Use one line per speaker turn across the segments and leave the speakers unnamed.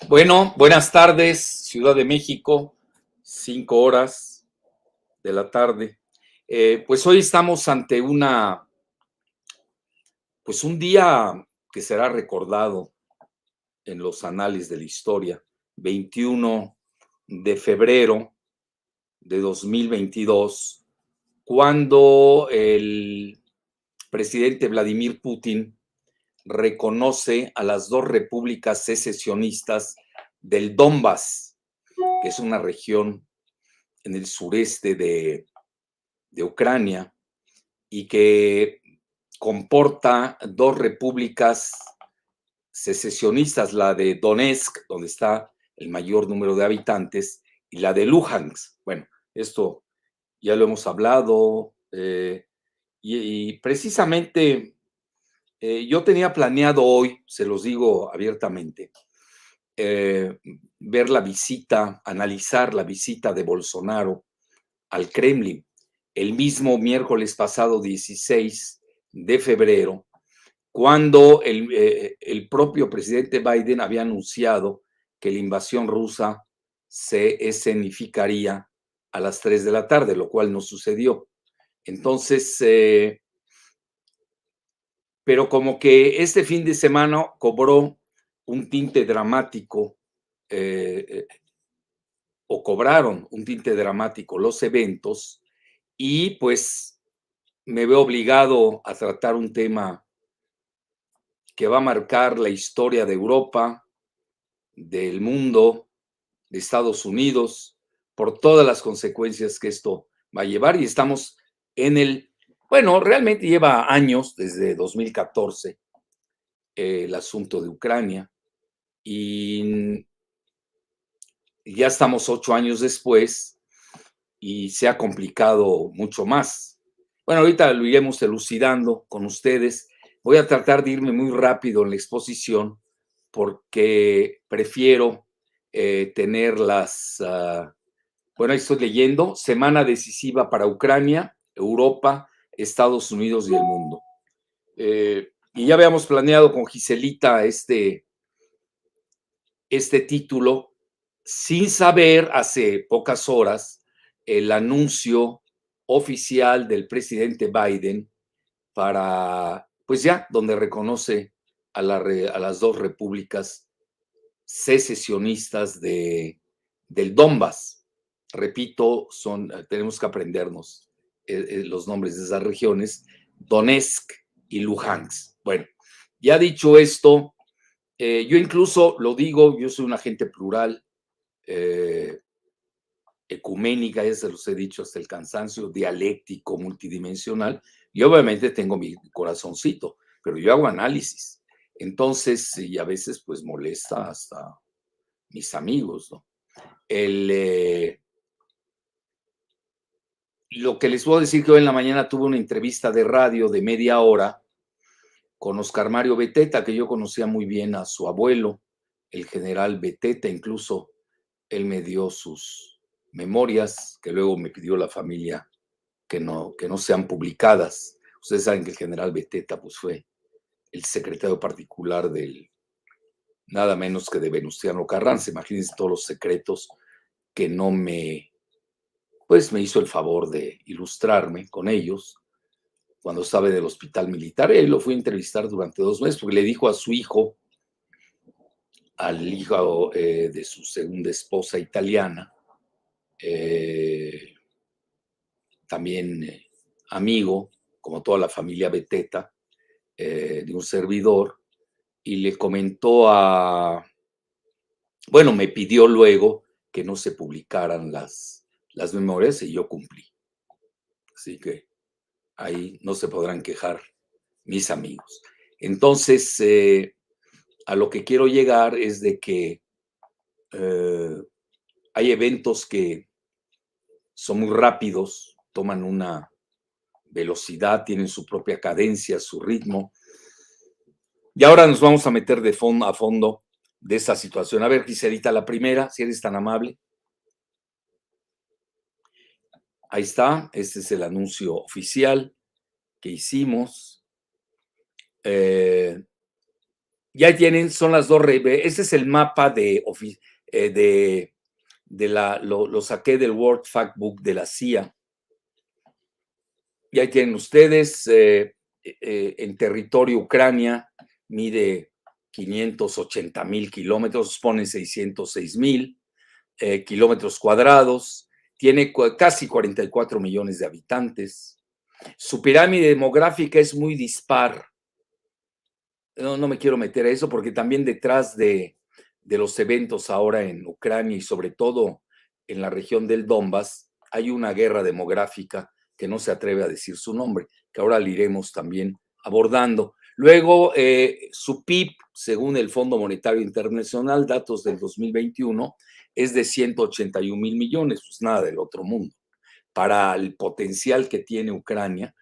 Bueno, buenas tardes, Ciudad de México, 5 horas de la tarde. Pues hoy estamos ante pues un día que será recordado en los anales de la historia, 21 de febrero de 2022, cuando el presidente Vladimir Putin reconoce a las dos repúblicas secesionistas del Donbass, que es una región en el sureste de Ucrania y que comporta dos repúblicas secesionistas, la de Donetsk, donde está el mayor número de habitantes, y la de Luhansk. Bueno, esto ya lo hemos hablado y precisamente yo tenía planeado hoy, se los digo abiertamente, eh, ver la visita, analizar la visita de Bolsonaro al Kremlin el mismo miércoles pasado 16 de febrero, cuando el propio presidente Biden había anunciado que la invasión rusa se escenificaría a las 3 de la tarde, lo cual no sucedió. Entonces, pero como que este fin de semana cobró un tinte dramático, eh, o cobraron un tinte dramático los eventos, y pues me veo obligado a tratar un tema que va a marcar la historia de Europa, del mundo, de Estados Unidos, por todas las consecuencias que esto va a llevar. Y estamos en bueno, realmente lleva años, desde 2014, el asunto de Ucrania, y ya estamos 8 años después y se ha complicado mucho más. Bueno, ahorita lo iremos elucidando con ustedes. Voy a tratar de irme muy rápido en la exposición porque prefiero tener bueno, ahí estoy leyendo, semana decisiva para Ucrania, Europa, Estados Unidos y el mundo. Y ya habíamos planeado con Giselita este título, sin saber hace pocas horas el anuncio oficial del presidente Biden para, pues ya, donde reconoce a las dos repúblicas secesionistas del Donbass. Repito, tenemos que aprendernos los nombres de esas regiones, Donetsk y Luhansk. Bueno, ya dicho esto, yo incluso lo digo, yo soy un agente plural, eh, ecuménica, ya se los he dicho hasta el cansancio, dialéctico, multidimensional, y obviamente tengo mi corazoncito, pero yo hago análisis. Entonces, y a veces pues molesta hasta mis amigos, ¿no? Lo que les puedo decir que hoy en la mañana tuve una entrevista de radio de media hora con Oscar Mario Beteta, que yo conocía muy bien a su abuelo, el general Beteta, incluso él me dio sus memorias, que luego me pidió la familia que no sean publicadas. Ustedes saben que el general Beteta pues, fue el secretario particular del nada menos que de Venustiano Carranza. Imagínense todos los secretos que no pues me hizo el favor de ilustrarme con ellos cuando estaba en el hospital militar. Él lo fue a entrevistar durante 2 meses porque le dijo a su hijo, al hijo de su segunda esposa italiana, eh, también amigo, como toda la familia Beteta, de un servidor, y le comentó bueno, me pidió luego que no se publicaran las memorias y yo cumplí. Así que ahí no se podrán quejar mis amigos. Entonces, a lo que quiero llegar es de que hay eventos que son muy rápidos, toman una velocidad, tienen su propia cadencia, su ritmo. Y ahora nos vamos a meter a fondo de esa situación. A ver, Giselita, la primera, si eres tan amable. Ahí está, este es el anuncio oficial que hicimos. Eh, Ya tienen, son las dos. Este es el mapa lo saqué del World Factbook de la CIA. Y ahí tienen ustedes, en territorio Ucrania, mide 580,000 kilómetros, pone 606,000 kilómetros cuadrados, tiene casi 44 millones de habitantes. Su pirámide demográfica es muy dispar. No me quiero meter a eso porque también detrás de los eventos ahora en Ucrania y sobre todo en la región del Donbass hay una guerra demográfica que no se atreve a decir su nombre, que ahora le iremos también abordando. Luego, su PIB, según el Fondo Monetario Internacional, datos del 2021, es de 181,000 millones, pues nada del otro mundo. Para el potencial que tiene Ucrania,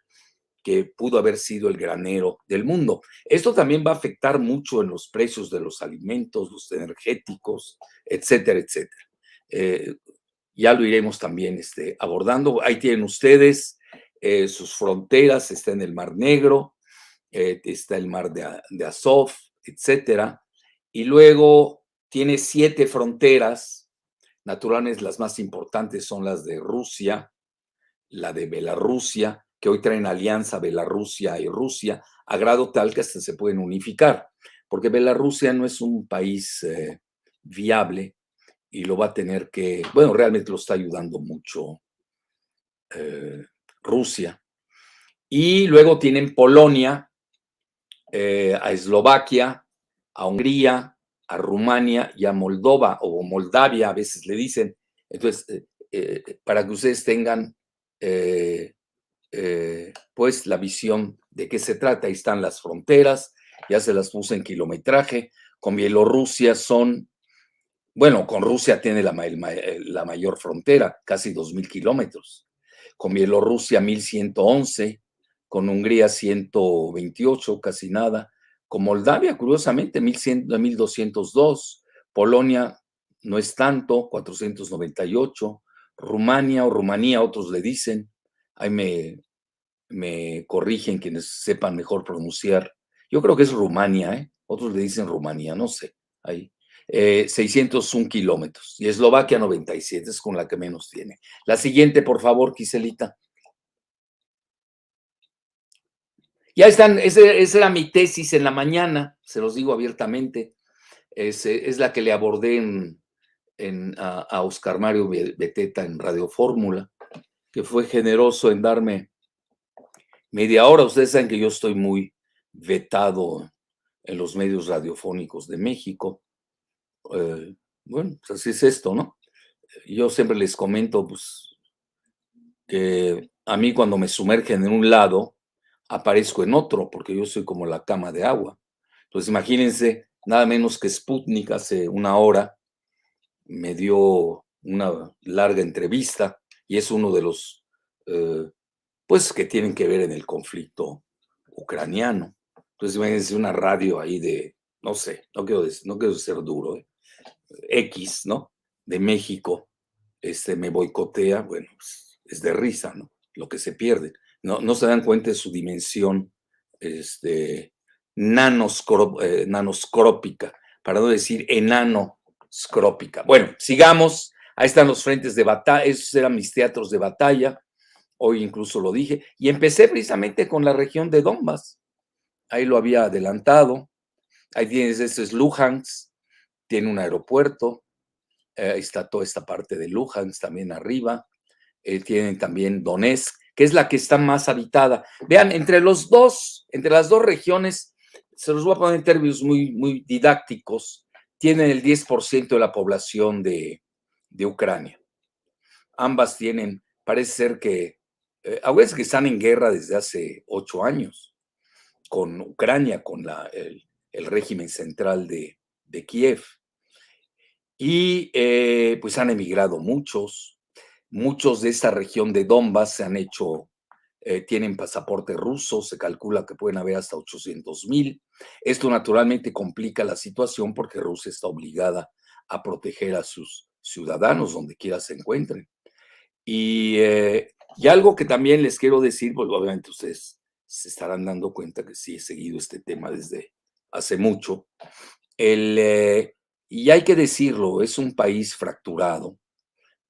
que pudo haber sido el granero del mundo. Esto también va a afectar mucho en los precios de los alimentos, los energéticos, etcétera, etcétera. Ya lo iremos también abordando. Ahí tienen ustedes sus fronteras, está en el Mar Negro, está el Mar de Azov, etcétera. Y luego tiene 7 fronteras. Naturalmente, las más importantes son las de Rusia, la de Bielorrusia, que hoy traen alianza Bielorrusia y Rusia, a grado tal que hasta se pueden unificar, porque Bielorrusia no es un país viable y lo va a tener que, bueno, realmente lo está ayudando mucho Rusia. Y luego tienen Polonia, a Eslovaquia, a Hungría, a Rumania y a Moldova, o Moldavia a veces le dicen. Entonces, para que ustedes tengan pues la visión de qué se trata. Ahí están las fronteras, ya se las puse en kilometraje. Con Bielorrusia bueno, con Rusia tiene la mayor frontera, casi 2,000 kilómetros. Con Bielorrusia 1,111, con Hungría 128, casi nada. Con Moldavia, curiosamente, 1,202. Polonia no es tanto, 498. Rumania o Rumanía, otros le dicen. Ahí me corrigen quienes sepan mejor pronunciar. Yo creo que es Rumania, ¿eh? Otros le dicen Rumanía, no sé. Ahí. 601 kilómetros. Y Eslovaquia 97, es con la que menos tiene. La siguiente, por favor, Giselita. Ya están, esa era mi tesis en la mañana, se los digo abiertamente. Es la que le abordé a Oscar Mario Beteta en Radio Fórmula, que fue generoso en darme media hora. Ustedes saben que yo estoy muy vetado en los medios radiofónicos de México. Bueno, pues así es esto, ¿no? Yo siempre les comento, pues, que a mí cuando me sumergen en un lado, aparezco en otro, porque yo soy como la cama de agua. Entonces, imagínense, nada menos que Sputnik hace una hora me dio una larga entrevista y es uno de los, pues, que tienen que ver en el conflicto ucraniano. Entonces, imagínense una radio ahí de, no sé, no quiero ser duro, X, ¿no? De México, me boicotea, bueno, pues, es de risa, ¿no? Lo que se pierde. No se dan cuenta de su dimensión, nanoscrópica, para no decir enanoscrópica. Bueno, sigamos. Ahí están los frentes de batalla, esos eran mis teatros de batalla. Hoy incluso lo dije. Y empecé precisamente con la región de Donbass. Ahí lo había adelantado. Ahí tienes, este es Luhansk, tiene un aeropuerto. Ahí está toda esta parte de Luhansk también arriba. Tienen también Donetsk, que es la que está más habitada. Vean, entre las dos regiones, se los voy a poner en términos muy, muy didácticos, tienen el 10% de la población de Ucrania. Ambas tienen, parece ser que, a veces que están en guerra desde hace 8 años con Ucrania, con el régimen central de Kiev. Y pues han emigrado muchos de esta región de Donbass se han hecho, tienen pasaporte ruso, se calcula que pueden haber hasta 800,000. Esto naturalmente complica la situación porque Rusia está obligada a proteger a sus ciudadanos donde quiera se encuentren. Y algo que también les quiero decir, pues obviamente ustedes se estarán dando cuenta que sí he seguido este tema desde hace mucho. Y hay que decirlo, es un país fracturado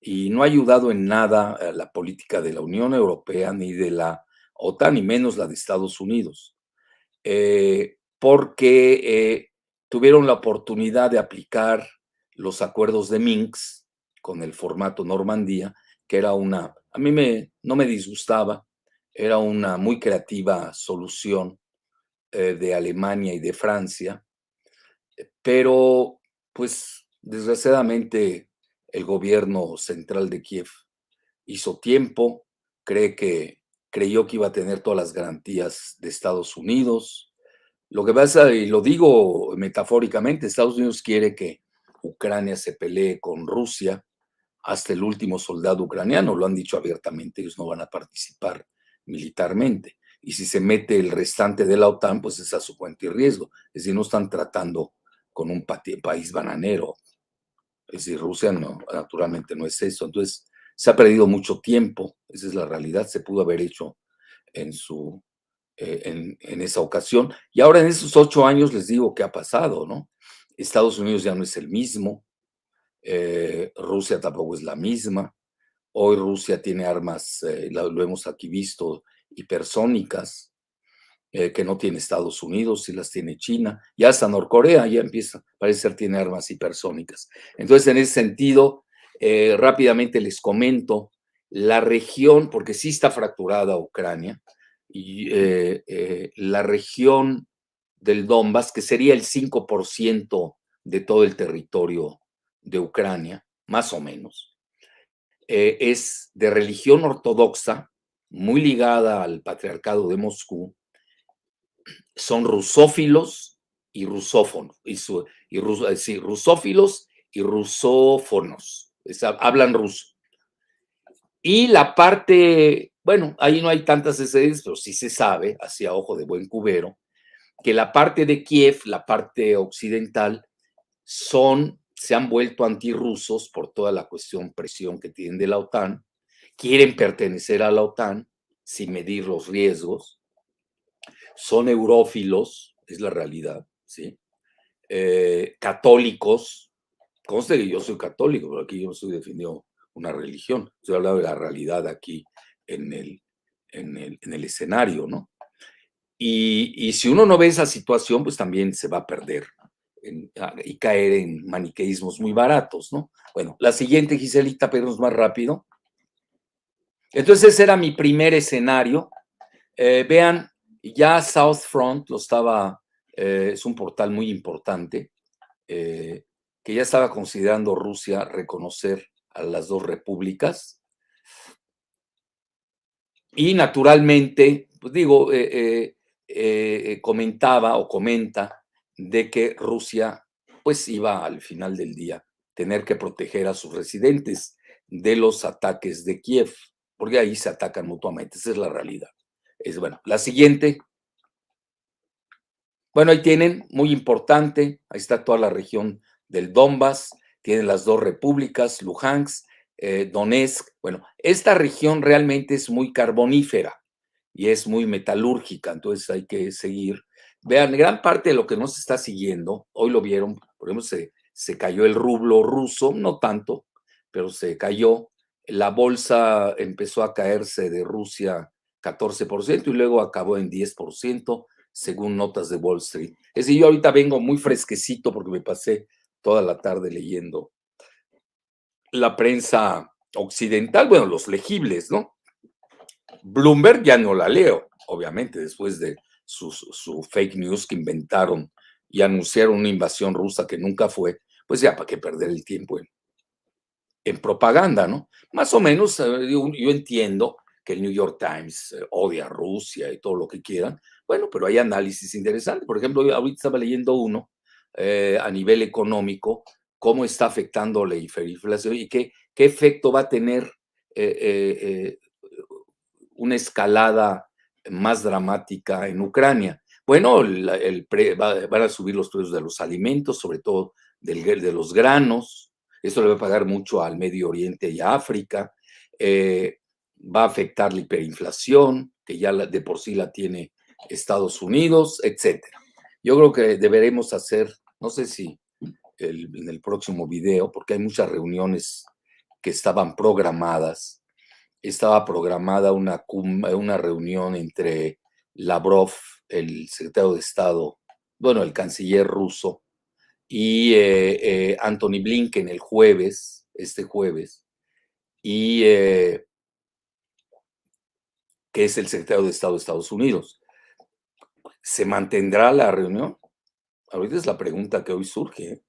y no ha ayudado en nada a la política de la Unión Europea ni de la OTAN, ni menos la de Estados Unidos, porque tuvieron la oportunidad de aplicar los acuerdos de Minsk con el formato Normandía, que era a mí no me disgustaba, era una muy creativa solución de Alemania y de Francia, pero pues desgraciadamente el gobierno central de Kiev hizo tiempo, creyó que iba a tener todas las garantías de Estados Unidos. Lo que pasa, y lo digo metafóricamente, Estados Unidos quiere que Ucrania se pelee con Rusia hasta el último soldado ucraniano, lo han dicho abiertamente, ellos no van a participar militarmente. Y si se mete el restante de la OTAN, pues es a su cuenta y riesgo. Es decir, no están tratando con un país bananero. Es decir, Rusia no, naturalmente no es eso. Entonces, se ha perdido mucho tiempo, esa es la realidad, se pudo haber hecho en, en esa ocasión. Y ahora en esos 8 años les digo qué ha pasado, ¿no? Estados Unidos ya no es el mismo, Rusia tampoco es la misma. Hoy Rusia tiene armas, lo hemos aquí visto, hipersónicas, que no tiene Estados Unidos, sí las tiene China, y hasta Norcorea ya empieza, parece ser, tiene armas hipersónicas. Entonces, en ese sentido, rápidamente les comento, la región, porque sí está fracturada Ucrania, y la región del Donbass, que sería el 5% de todo el territorio de Ucrania, más o menos, es de religión ortodoxa, muy ligada al patriarcado de Moscú, son rusófilos y rusófonos, sí, rusófilos y rusófonos, hablan ruso. Y la parte, bueno, ahí no hay tantas excepciones, pero sí se sabe, hacia ojo de buen cubero, que la parte de Kiev, la parte occidental, se han vuelto antirrusos por toda la presión que tienen de la OTAN, quieren pertenecer a la OTAN sin medir los riesgos, son eurófilos, es la realidad, ¿sí? Católicos, conste que yo soy católico, pero aquí yo no estoy defendiendo una religión, estoy hablando de la realidad aquí en el escenario, ¿no? Y si uno no ve esa situación, pues también se va a perder y caer en maniqueísmos muy baratos, ¿no? Bueno, la siguiente, Giselita, pero es más rápido. Entonces ese era mi primer escenario. Vean, ya South Front es un portal muy importante, que ya estaba considerando Rusia reconocer a las dos repúblicas. Y naturalmente, pues digo, comentaba o comenta de que Rusia pues iba al final del día tener que proteger a sus residentes de los ataques de Kiev, porque ahí se atacan mutuamente, esa es la realidad. Bueno, la siguiente. Bueno, ahí tienen, muy importante, ahí está toda la región del Donbass, tienen las dos repúblicas, Luhansk, Donetsk. Bueno, esta región realmente es muy carbonífera y es muy metalúrgica, entonces hay que seguir. Vean, gran parte de lo que no se está siguiendo, hoy lo vieron, por ejemplo, se cayó el rublo ruso, no tanto, pero se cayó. La bolsa empezó a caerse de Rusia 14% y luego acabó en 10%, según notas de Wall Street. Es decir, yo ahorita vengo muy fresquecito porque me pasé toda la tarde leyendo la prensa occidental, bueno, los legibles, ¿no? Bloomberg ya no la leo, obviamente, después de su fake news que inventaron y anunciaron una invasión rusa que nunca fue, pues ya para qué perder el tiempo en propaganda, ¿no? Más o menos, yo entiendo que el New York Times odia a Rusia y todo lo que quieran, bueno, pero hay análisis interesantes. Por ejemplo, yo ahorita estaba leyendo uno a nivel económico, cómo está afectando la hiperinflación y qué efecto va a tener eh, una escalada más dramática en Ucrania. Bueno, van a subir los precios de los alimentos, sobre todo de los granos. Esto le va a pagar mucho al Medio Oriente y a África. Va a afectar la hiperinflación, que ya de por sí la tiene Estados Unidos, etcétera. Yo creo que deberemos hacer, no sé si en el próximo video, porque hay muchas reuniones que estaban programadas. Estaba programada una reunión entre Lavrov, el secretario de Estado, bueno, el canciller ruso, y Anthony Blinken el jueves, este jueves, y que es el secretario de Estado de Estados Unidos. ¿Se mantendrá la reunión? Ahorita es la pregunta que hoy surge.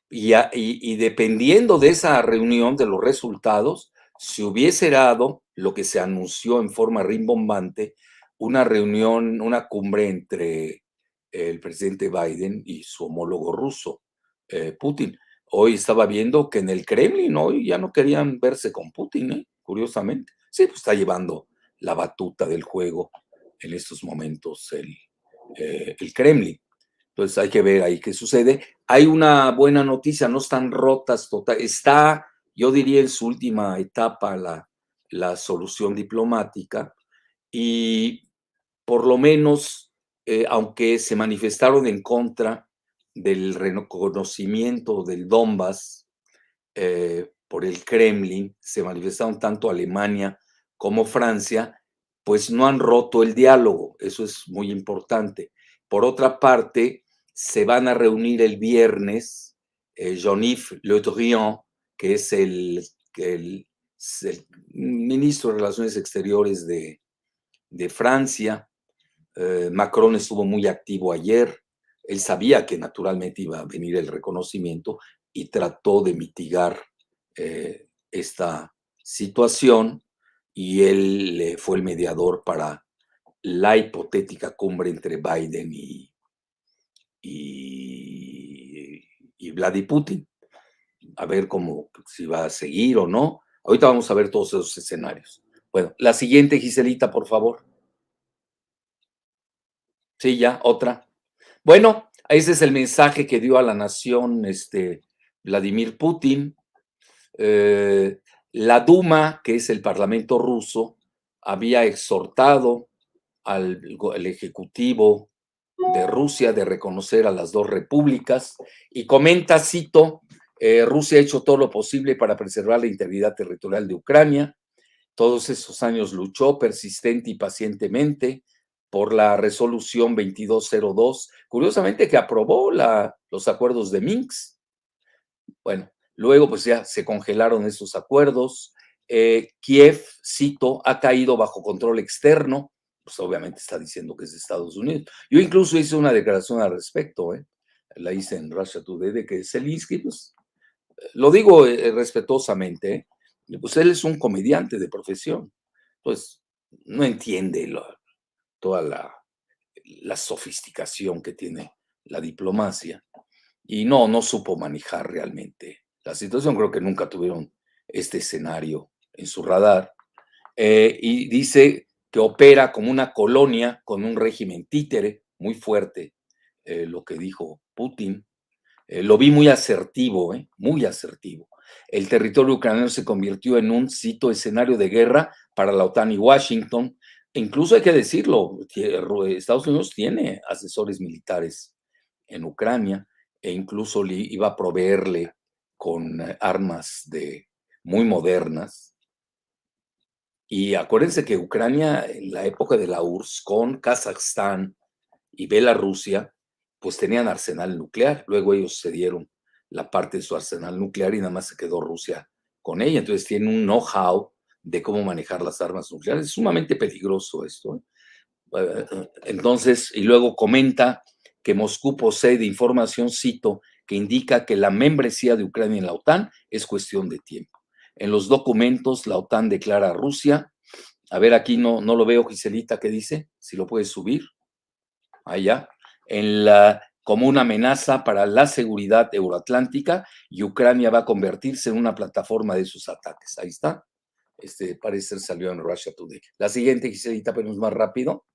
Y dependiendo de esa reunión, de los resultados, se hubiese dado lo que se anunció en forma rimbombante, una reunión, una cumbre entre el presidente Biden y su homólogo ruso, Putin. Hoy estaba viendo que en el Kremlin hoy ya no querían verse con Putin, curiosamente. Sí, pues está llevando la batuta del juego en estos momentos el Kremlin. Entonces hay que ver ahí qué sucede. Hay una buena noticia, no están rotas total. Está, yo diría, en su última etapa la solución diplomática y por lo menos, aunque se manifestaron en contra del reconocimiento del Donbass por el Kremlin, se manifestaron tanto Alemania como Francia, pues no han roto el diálogo, eso es muy importante. Por otra parte, se van a reunir el viernes Jean-Yves Le Drian, que es el ministro de Relaciones Exteriores de Francia. Macron estuvo muy activo ayer. Él sabía que naturalmente iba a venir el reconocimiento y trató de mitigar esta situación y él fue el mediador para la hipotética cumbre entre Biden y Vladimir Putin. A ver cómo, si va a seguir o no. Ahorita vamos a ver todos esos escenarios. Bueno, la siguiente, Giselita, por favor. Sí, ya, otra. Bueno, ese es el mensaje que dio a la nación Vladimir Putin. Eh, la Duma, que es el parlamento ruso, había exhortado al Ejecutivo de Rusia de reconocer a las dos repúblicas y comenta, cito, Rusia ha hecho todo lo posible para preservar la integridad territorial de Ucrania. Todos esos años luchó persistente y pacientemente por la resolución 2202, curiosamente que aprobó los acuerdos de Minsk. Bueno, luego pues ya se congelaron esos acuerdos. Kiev, cito, ha caído bajo control externo, pues obviamente está diciendo que es de Estados Unidos. Yo incluso hice una declaración al respecto, la hice en Russia Today, de que Zelensky, pues, lo digo respetuosamente, pues él es un comediante de profesión, pues no entiende toda la sofisticación que tiene la diplomacia y no supo manejar realmente la situación. Creo que nunca tuvieron este escenario en su radar. Y dice que opera como una colonia con un régimen títere muy fuerte, lo que dijo Putin. Lo vi muy asertivo, muy asertivo. El territorio ucraniano se convirtió en un cito escenario de guerra para la OTAN y Washington. E incluso hay que decirlo, Estados Unidos tiene asesores militares en Ucrania e incluso iba a proveerle con armas muy modernas. Y acuérdense que Ucrania, en la época de la URSS, con Kazajstán y Bielorrusia, pues tenían arsenal nuclear. Luego ellos cedieron la parte de su arsenal nuclear y nada más se quedó Rusia con ella. Entonces tienen un know-how de cómo manejar las armas nucleares. Es sumamente peligroso esto. Entonces, y luego comenta que Moscú posee de información, cito, que indica que la membresía de Ucrania en la OTAN es cuestión de tiempo. En los documentos, la OTAN declara a Rusia, a ver, aquí no lo veo, Giselita, ¿qué dice? Si lo puedes subir, allá, como una amenaza para la seguridad euroatlántica y Ucrania va a convertirse en una plataforma de sus ataques. Ahí está. Parece ser salió en Russia Today. La siguiente, Giselita, pero es más rápido.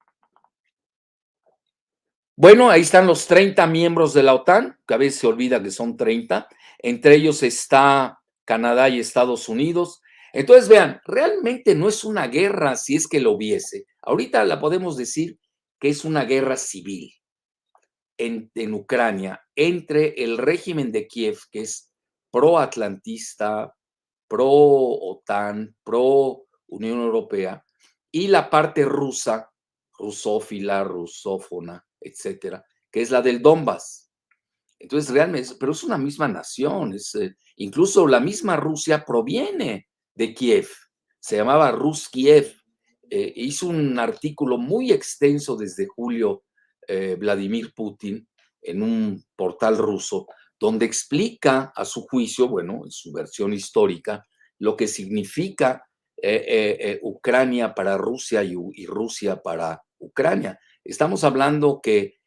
Bueno, ahí están los 30 miembros de la OTAN, que a veces se olvida que son 30. Entre ellos está Canadá y Estados Unidos. Entonces, vean, realmente no es una guerra si es que lo hubiese. Ahorita la podemos decir que es una guerra civil. en Ucrania entre el régimen de Kiev, que es proatlantista, pro-OTAN, pro-Unión Europea, y la parte rusa, rusófila, rusófona, etcétera, que es la del Donbass. Entonces, realmente, pero es una misma nación, incluso la misma Rusia proviene de Kiev, se llamaba Rus Kiev. Hizo un artículo muy extenso desde julio Vladimir Putin en un portal ruso, donde explica a su juicio, bueno, en su versión histórica, lo que significa Ucrania para Rusia y Rusia para Ucrania. Estamos hablando que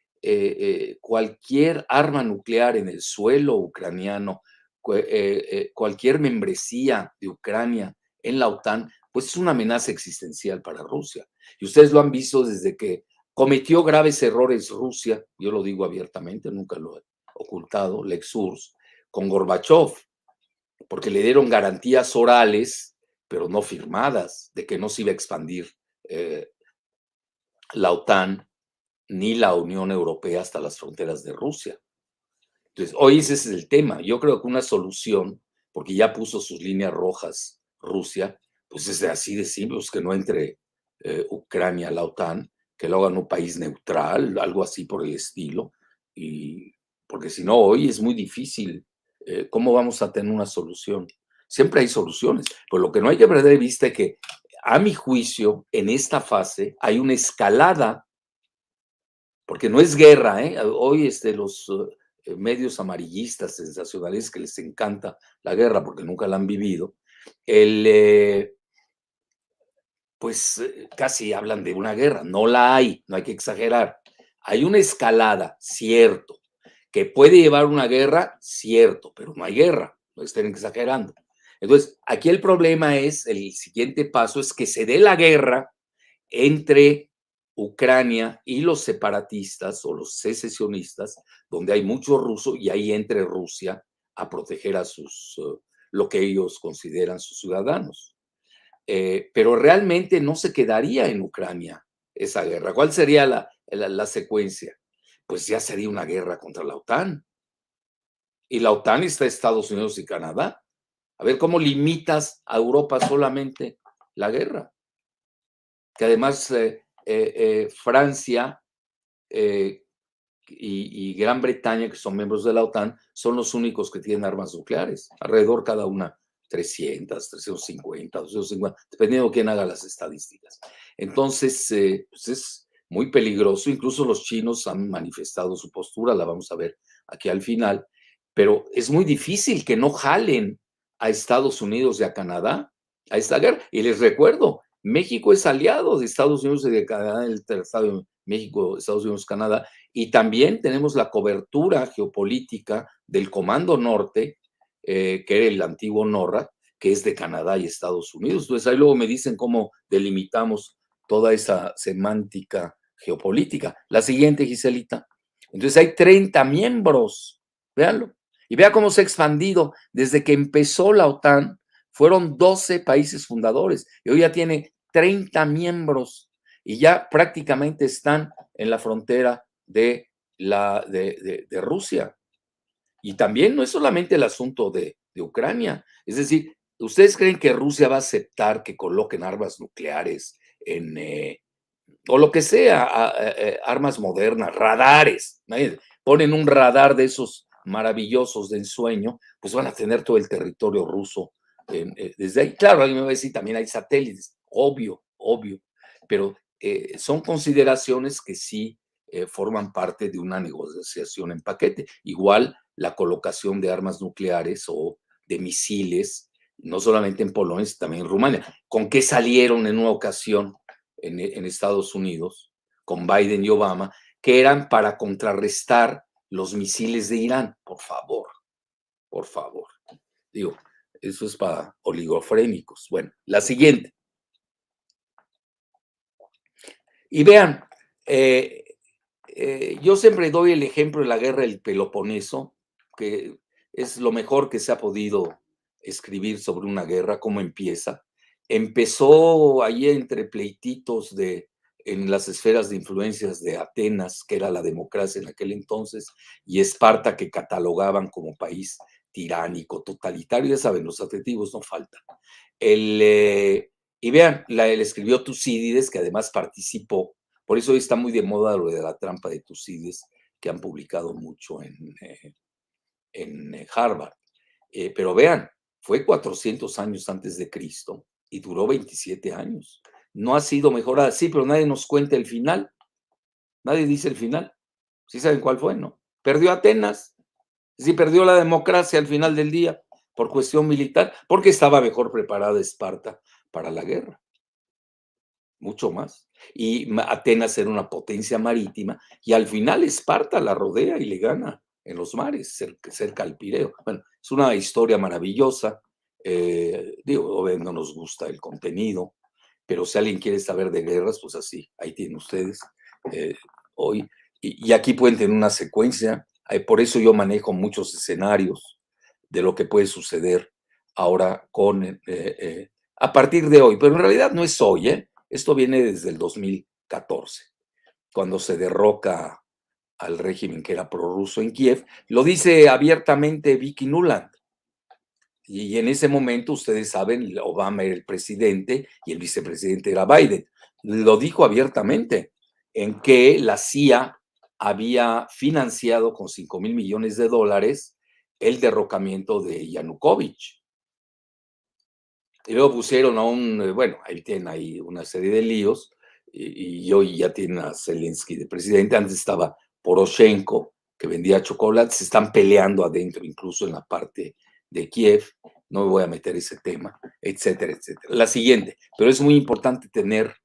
cualquier arma nuclear en el suelo ucraniano, cualquier membresía de Ucrania en la OTAN, pues es una amenaza existencial para Rusia. Y ustedes lo han visto desde que cometió graves errores Rusia, yo lo digo abiertamente, nunca lo he ocultado, Lex Urs, con Gorbachev, porque le dieron garantías orales, pero no firmadas, de que no se iba a expandir la OTAN ni la Unión Europea hasta las fronteras de Rusia. Entonces, hoy ese es el tema. Yo creo que una solución, porque ya puso sus líneas rojas Rusia, pues es así de simple, es que no entre Ucrania a la OTAN, que lo hagan un país neutral, algo así por el estilo, y porque si no, hoy es muy difícil. ¿Cómo vamos a tener una solución? Siempre hay soluciones, pero lo que no hay que perder de vista es que, a mi juicio, en esta fase hay una escalada, porque no es guerra, ¿eh? Hoy los medios amarillistas, sensacionalistas, que les encanta la guerra porque nunca la han vivido, pues casi hablan de una guerra. No la hay, no hay que exagerar. Hay una escalada, cierto, que puede llevar una guerra, cierto, pero no hay guerra, no estén exagerando. Entonces, aquí el problema es, el siguiente paso es que se dé la guerra entre Ucrania y los separatistas o los secesionistas, donde hay mucho ruso, y ahí entre Rusia a proteger a lo que ellos consideran sus ciudadanos. Pero realmente no se quedaría en Ucrania esa guerra. ¿Cuál sería la secuencia? Pues ya sería una guerra contra la OTAN. Y la OTAN está Estados Unidos y Canadá. A ver, ¿cómo limitas a Europa solamente la guerra? Que además Francia y Gran Bretaña, que son miembros de la OTAN, son los únicos que tienen armas nucleares, alrededor cada una 300, 350, 250, dependiendo de quién haga las estadísticas. Entonces, pues es muy peligroso. Incluso los chinos han manifestado su postura, la vamos a ver aquí al final, pero es muy difícil que no jalen a Estados Unidos y a Canadá a esta guerra. Y les recuerdo, México es aliado de Estados Unidos y de Canadá en el Tratado de México, Estados Unidos, Canadá, y también tenemos la cobertura geopolítica del Comando Norte, que era el antiguo NORAD, que es de Canadá y Estados Unidos. Entonces ahí luego me dicen cómo delimitamos toda esa semántica geopolítica. La siguiente, Giselita. Entonces hay 30 miembros, véanlo. Y vea cómo se ha expandido desde que empezó la OTAN. Fueron 12 países fundadores y hoy ya tiene 30 miembros y ya prácticamente están en la frontera de Rusia. Y también no es solamente el asunto de Ucrania. Es decir, ¿ustedes creen que Rusia va a aceptar que coloquen armas nucleares o lo que sea, armas modernas, radares? Ponen un radar de esos maravillosos de ensueño, pues van a tener todo el territorio ruso desde ahí. Claro, alguien me va a decir, también hay satélites, obvio, pero son consideraciones que sí forman parte de una negociación en paquete. Igual la colocación de armas nucleares o de misiles, no solamente en Polonia, sino también en Rumania. ¿Con qué salieron en una ocasión en Estados Unidos, con Biden y Obama, que eran para contrarrestar los misiles de Irán? Por favor, por favor. Digo, eso es para oligofrénicos. Bueno, la siguiente. Y vean, yo siempre doy el ejemplo de la guerra del Peloponeso, que es lo mejor que se ha podido escribir sobre una guerra, cómo empieza. Empezó ahí entre pleititos de en las esferas de influencias de Atenas, que era la democracia en aquel entonces, y Esparta, que catalogaban como país tiránico, totalitario, ya saben, los adjetivos no faltan. Y vean, él escribió Tucídides, que además participó, por eso hoy está muy de moda lo de la trampa de Tucídides, que han publicado mucho en Harvard. Pero vean, fue 400 años antes de Cristo y duró 27 años. No ha sido mejorada, sí, pero nadie nos cuenta el final. Nadie dice el final. ¿Sí saben cuál fue, no? Perdió Atenas. Sí, perdió la democracia al final del día por cuestión militar, porque estaba mejor preparada Esparta para la guerra, mucho más. Y Atenas era una potencia marítima y al final Esparta la rodea y le gana en los mares, cerca al Pireo. Bueno, es una historia maravillosa. Digo, obviamente no nos gusta el contenido, pero si alguien quiere saber de guerras, pues así, ahí tienen ustedes hoy. Y aquí pueden tener una secuencia. Por eso yo manejo muchos escenarios de lo que puede suceder ahora a partir de hoy, pero en realidad no es hoy, ¿eh? Esto viene desde el 2014, cuando se derroca al régimen que era prorruso en Kiev. Lo dice abiertamente Vicky Nuland. Y en ese momento, ustedes saben, Obama era el presidente y el vicepresidente era Biden. Lo dijo abiertamente, en que la CIA había financiado con $5,000 millones el derrocamiento de Yanukovych. Y luego pusieron bueno, ahí tienen ahí una serie de líos, y hoy ya tienen a Zelensky de presidente. Antes estaba Poroshenko, que vendía chocolates, se están peleando adentro, incluso en la parte de Kiev. No me voy a meter ese tema, etcétera, etcétera. La siguiente, pero es muy importante tener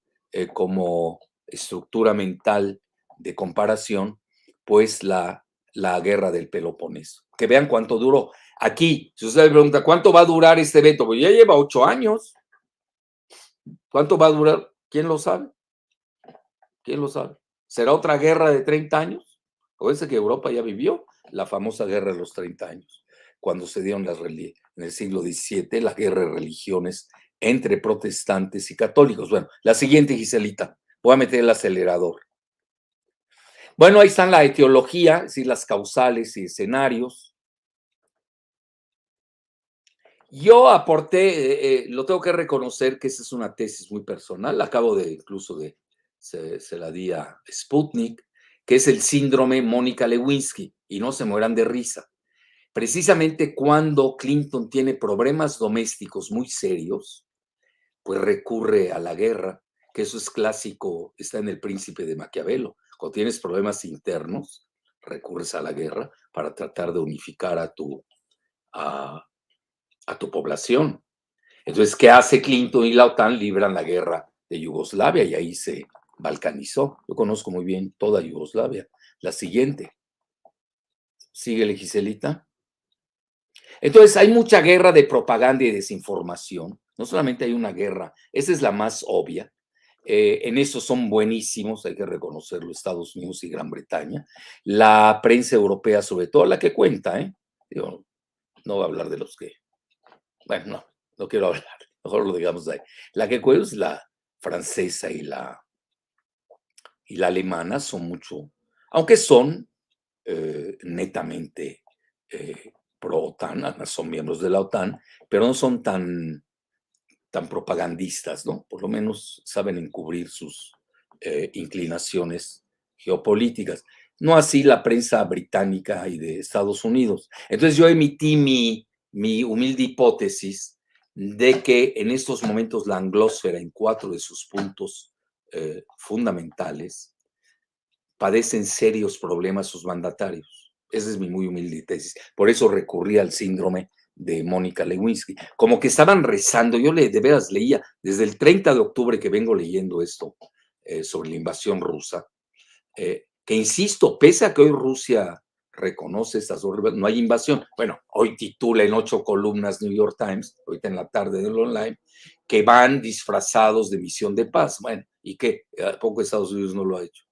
como estructura mental de comparación, pues la guerra del Peloponeso. Que vean cuánto duró. Aquí, si usted me pregunta, ¿cuánto va a durar este evento? Pues ya lleva 8 años. ¿Cuánto va a durar? ¿Quién lo sabe? ¿Quién lo sabe? ¿Será otra guerra de 30 años? Acuérdense que Europa ya vivió la famosa guerra de los 30 años, cuando se dieron en el siglo XVII la guerra de religiones entre protestantes y católicos. Bueno, la siguiente, Giselita, voy a meter el acelerador. Bueno, ahí están la etiología, es decir, las causales y escenarios. Yo aporté, lo tengo que reconocer que esa es una tesis muy personal, acabo de incluso se la di a Sputnik, que es el síndrome Mónica Lewinsky, y no se mueran de risa. Precisamente cuando Clinton tiene problemas domésticos muy serios, pues recurre a la guerra, que eso es clásico, está en El Príncipe de Maquiavelo. Cuando tienes problemas internos, recurres a la guerra para tratar de unificar a, a tu población. Entonces, ¿qué hace Clinton y la OTAN? Libran la guerra de Yugoslavia y ahí se balcanizó. Yo conozco muy bien toda Yugoslavia. La siguiente. Sigue, Giselita. Entonces, hay mucha guerra de propaganda y desinformación. No solamente hay una guerra, esa es la más obvia. En eso son buenísimos, hay que reconocerlo, Estados Unidos y Gran Bretaña. La prensa europea, sobre todo la que cuenta, ¿eh? Digo, no voy a hablar de los que, bueno, no quiero hablar, mejor lo digamos de ahí. La que cuenta es la francesa y la alemana, son mucho, aunque son netamente pro-OTAN, son miembros de la OTAN, pero no son tan propagandistas, ¿no? Por lo menos saben encubrir sus inclinaciones geopolíticas. No así la prensa británica y de Estados Unidos. Entonces yo emití mi humilde hipótesis de que en estos momentos la anglósfera, en 4 de sus puntos fundamentales, padecen serios problemas sus mandatarios. Esa es mi muy humilde tesis. Por eso recurrí al síndrome de Mónica Lewinsky. Como que estaban rezando, yo de veras leía, desde el 30 de octubre que vengo leyendo esto sobre la invasión rusa, que insisto, pese a que hoy Rusia reconoce estas horribles, no hay invasión. Bueno, hoy titula en 8 columnas New York Times, ahorita en la tarde del online, que van disfrazados de misión de paz. Bueno, ¿y qué? ¿A poco Estados Unidos no lo ha hecho?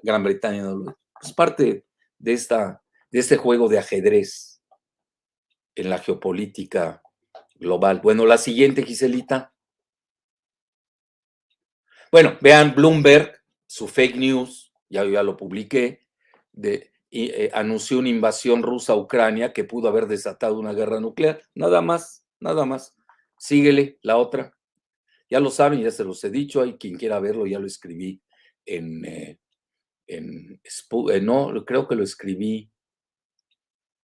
Gran Bretaña no lo ha hecho. Es parte de este juego de ajedrez en la geopolítica global. Bueno, la siguiente, Giselita. Bueno, vean Bloomberg, su fake news, ya lo publiqué, anunció una invasión rusa a Ucrania que pudo haber desatado una guerra nuclear. Nada más, nada más. Síguele, la otra. Ya lo saben, ya se los he dicho, hay quien quiera verlo, ya lo escribí en, no, creo que lo escribí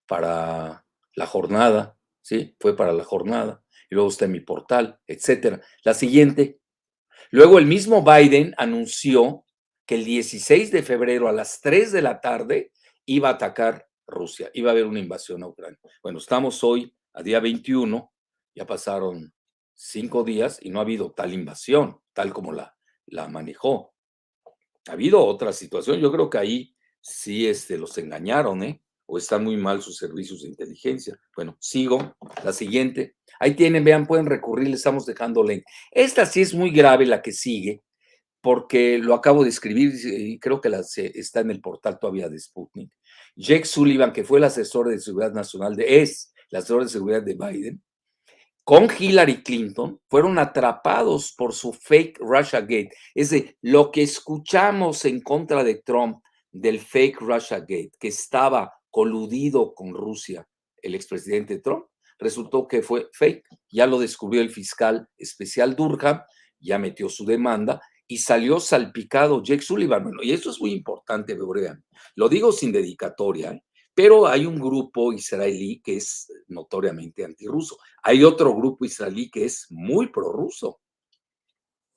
para La Jornada, ¿sí? Fue para La Jornada, y luego está en mi portal, etcétera. La siguiente. Luego el mismo Biden anunció que el 16 de febrero a las 3 de la tarde iba a atacar Rusia, iba a haber una invasión a Ucrania. Bueno, estamos hoy a día 21, ya pasaron 5 días y no ha habido tal invasión, tal como la manejó. Ha habido otra situación, yo creo que ahí sí los engañaron, ¿eh? O están muy mal sus servicios de inteligencia. Bueno, sigo, la siguiente. Ahí tienen, vean, pueden recurrir, le estamos dejando link. Esta sí es muy grave, la que sigue, porque lo acabo de escribir y creo que está en el portal todavía de Sputnik. Jake Sullivan, que fue el asesor de seguridad nacional, es el asesor de seguridad de Biden, con Hillary Clinton, fueron atrapados por su fake Russiagate. Es decir, lo que escuchamos en contra de Trump del fake Russiagate, que estaba coludido con Rusia, el expresidente Trump, resultó que fue fake. Ya lo descubrió el fiscal especial Durham, ya metió su demanda y salió salpicado Jake Sullivan. Bueno, y esto es muy importante, vean. Lo digo sin dedicatoria, ¿eh? Pero hay un grupo israelí que es notoriamente antirruso. Hay otro grupo israelí que es muy prorruso.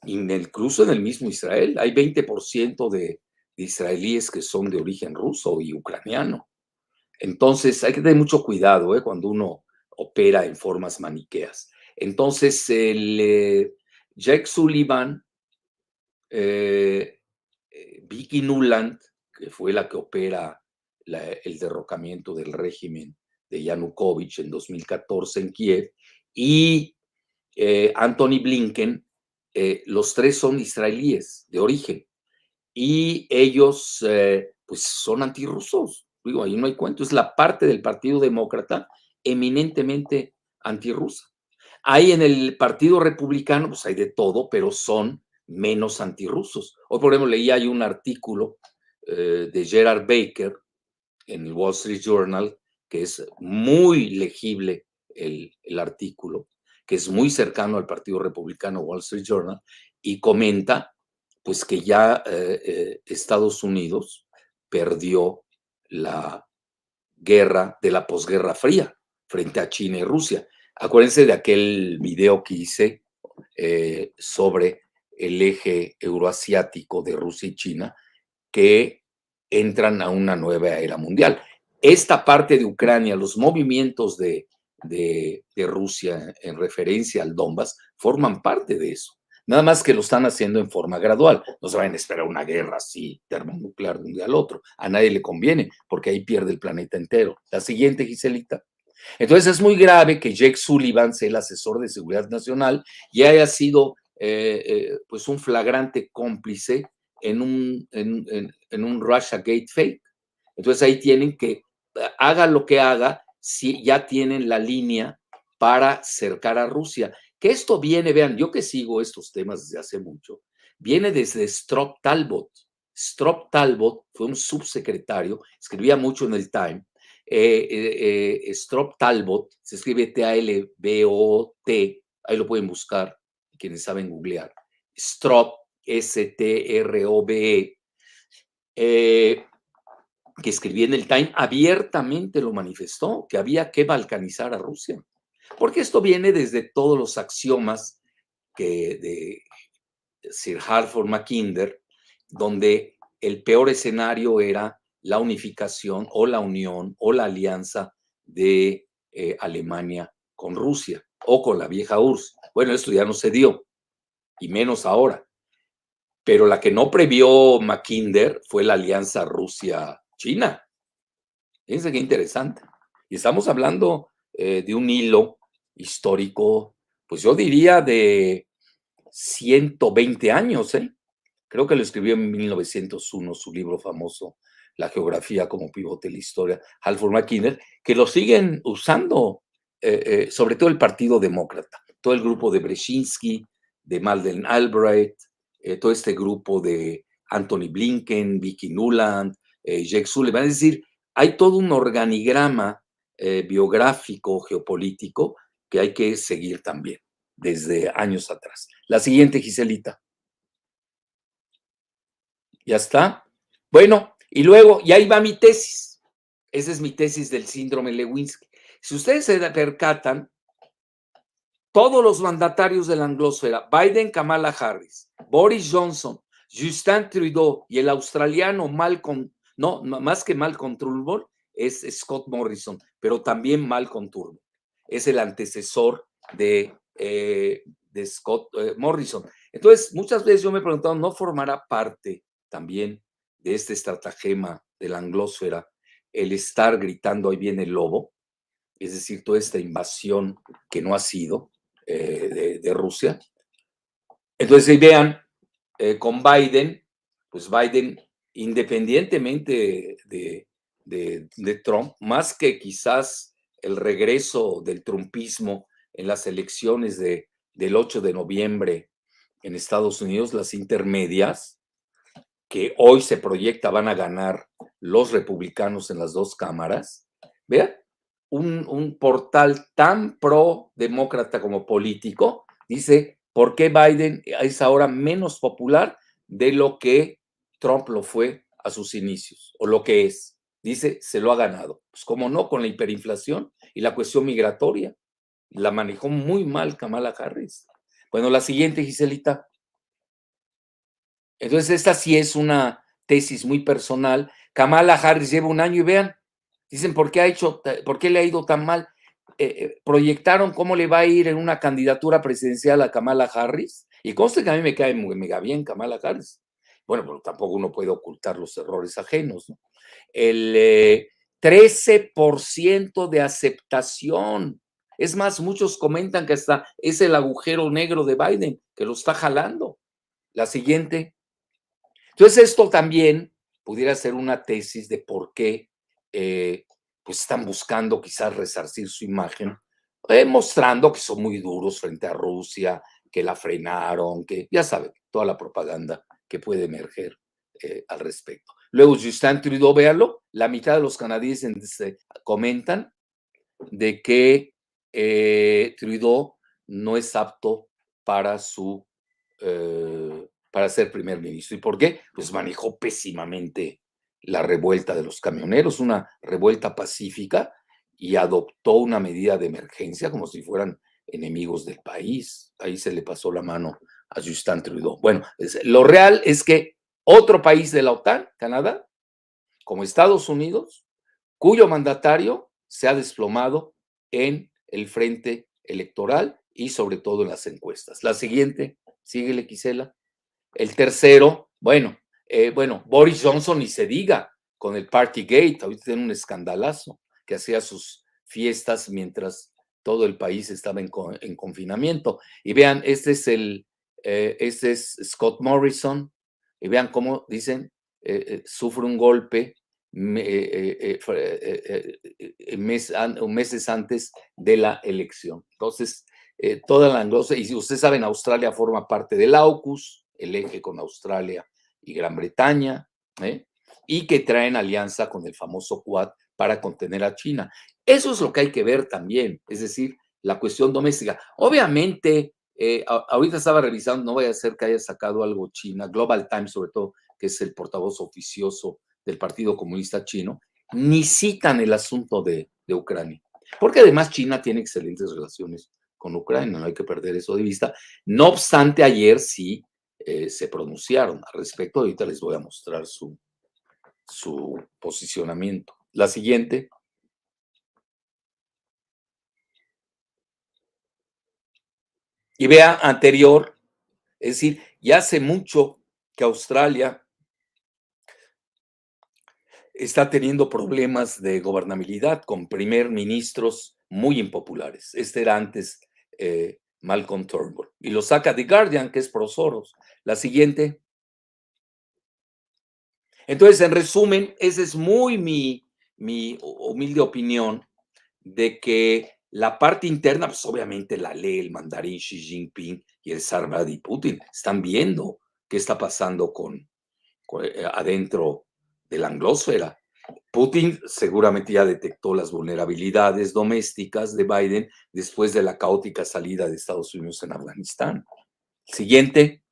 Incluso en el mismo Israel hay 20% de israelíes que son de origen ruso y ucraniano. Entonces hay que tener mucho cuidado cuando uno opera en formas maniqueas. Entonces Jake Sullivan, Vicky Nuland, que fue la que opera el derrocamiento del régimen de Yanukovych en 2014 en Kiev, y Anthony Blinken, los tres son israelíes de origen, y ellos pues son antirrusos. Digo, ahí no hay cuento, es la parte del Partido Demócrata eminentemente antirrusa. Hay en el Partido Republicano, pues hay de todo, pero son menos antirrusos. Hoy, por ejemplo, leí hay un artículo de Gerard Baker en el Wall Street Journal, que es muy legible el artículo, que es muy cercano al Partido Republicano Wall Street Journal, y comenta pues que ya Estados Unidos perdió la guerra de la posguerra fría frente a China y Rusia. Acuérdense de aquel video que hice sobre el eje euroasiático de Rusia y China, que entran a una nueva era mundial. Esta parte de Ucrania, los movimientos de Rusia en referencia al Donbass, forman parte de eso. Nada más que lo están haciendo en forma gradual. No se vayan a esperar una guerra así termonuclear de un día al otro. A nadie le conviene, porque ahí pierde el planeta entero. La siguiente, Giselita. Entonces es muy grave que Jake Sullivan sea el asesor de seguridad nacional y haya sido pues un flagrante cómplice en un Russiagate fake. Entonces ahí tienen que, haga lo que haga, si ya tienen la línea para cercar a Rusia. Que esto viene, vean, yo que sigo estos temas desde hace mucho, viene desde Stroop Talbot. Stroop Talbot fue un subsecretario, escribía mucho en el Time. Stroop Talbot, se escribe Talbot, ahí lo pueden buscar, quienes saben googlear. Stroop, Strobe, que escribía en el Time, abiertamente lo manifestó, que había que balcanizar a Rusia. Porque esto viene desde todos los axiomas de Sir Halford Mackinder, donde el peor escenario era la unificación o la unión o la alianza de Alemania con Rusia o con la vieja URSS. Bueno, esto ya no se dio, y menos ahora. Pero la que no previó Mackinder fue la alianza Rusia-China. Fíjense qué interesante. Y estamos hablando de un hilo histórico, pues yo diría de 120 años, ¿eh? Creo que lo escribió en 1901, su libro famoso, La geografía como pivote de la historia, Halford Mackinder, que lo siguen usando, sobre todo el Partido Demócrata, todo el grupo de Brzezinski, de Madeleine Albright, todo este grupo de Anthony Blinken, Vicky Nuland, Jake Sullivan. Es decir, hay todo un organigrama biográfico, geopolítico, que hay que seguir también desde años atrás. La siguiente, Giselita. ¿Ya está? Bueno, y luego, y ahí va mi tesis. Esa es mi tesis del síndrome Lewinsky. Si ustedes se percatan, todos los mandatarios de la anglosfera, Biden, Kamala Harris, Boris Johnson, Justin Trudeau y el australiano Malcolm, no, más que Malcolm Turnbull, es Scott Morrison, pero también Malcolm Turnbull. Es el antecesor de Scott Morrison. Entonces, muchas veces yo me he preguntado, ¿no formará parte también de este estratagema de la anglosfera el estar gritando ahí viene el lobo? Es decir, toda esta invasión que no ha sido de Rusia. Entonces, vean, con Biden, pues Biden, independientemente de Trump, más que quizás el regreso del trumpismo en las elecciones del 8 de noviembre en Estados Unidos, las intermedias, que hoy se proyecta van a ganar los republicanos en las dos cámaras, vean, un portal tan pro-demócrata como político, dice, ¿por qué Biden es ahora menos popular de lo que Trump lo fue a sus inicios, o lo que es? Dice, se lo ha ganado. Pues cómo no, con la hiperinflación y la cuestión migratoria. La manejó muy mal Kamala Harris. Bueno, la siguiente, Giselita. Entonces, esta sí es una tesis muy personal. Kamala Harris lleva un año y vean, dicen, ¿por qué le ha ido tan mal? Proyectaron cómo le va a ir en una candidatura presidencial a Kamala Harris, y conste que a mí me cae muy mega bien Kamala Harris. Bueno, pero tampoco uno puede ocultar los errores ajenos, ¿no? El 13% de aceptación. Es más, muchos comentan que hasta es el agujero negro de Biden, que lo está jalando. La siguiente. Entonces, esto también pudiera ser una tesis de por qué pues están buscando quizás resarcir su imagen, mostrando que son muy duros frente a Rusia, que la frenaron, que ya saben, toda la propaganda que puede emerger al respecto. Luego, Justin Trudeau, véanlo, la mitad de los canadienses comentan de que Trudeau no es apto para para ser primer ministro. ¿Y por qué? Pues manejó pésimamente la revuelta de los camioneros, una revuelta pacífica, y adoptó una medida de emergencia como si fueran enemigos del país. Ahí se le pasó la mano a Justin Trudeau. Bueno, lo real es que otro país de la OTAN, Canadá, como Estados Unidos, cuyo mandatario se ha desplomado en el frente electoral y sobre todo en las encuestas. La siguiente, síguele, Gisela. El tercero, Boris Johnson ni se diga, con el Partygate, ahorita tiene un escandalazo, que hacía sus fiestas mientras todo el país estaba en confinamiento. Y vean, este es Scott Morrison, y vean cómo dicen, sufre un golpe meses antes de la elección. Entonces, toda la anglosa, y si ustedes saben, Australia forma parte del AUKUS, el eje con Australia y Gran Bretaña, y que traen alianza con el famoso Quad para contener a China. Eso es lo que hay que ver también, es decir, la cuestión doméstica. Obviamente, ahorita estaba revisando, no vaya a ser que haya sacado algo China, Global Times sobre todo, que es el portavoz oficioso del Partido Comunista Chino, ni citan el asunto de Ucrania, porque además China tiene excelentes relaciones con Ucrania, no hay que perder eso de vista. No obstante, ayer sí se pronunciaron al respecto, ahorita les voy a mostrar su posicionamiento. La siguiente. Y vea anterior, es decir, ya hace mucho que Australia está teniendo problemas de gobernabilidad con primer ministros muy impopulares. Este era antes Malcolm Turnbull. Y lo saca The Guardian, que es pro Soros. La siguiente. Entonces, en resumen, esa es muy mi humilde opinión de que la parte interna, pues obviamente la lee el mandarín Xi Jinping y el zar Vladimir Putin, están viendo qué está pasando adentro de la anglósfera. Putin seguramente ya detectó las vulnerabilidades domésticas de Biden después de la caótica salida de Estados Unidos en Afganistán. Siguiente.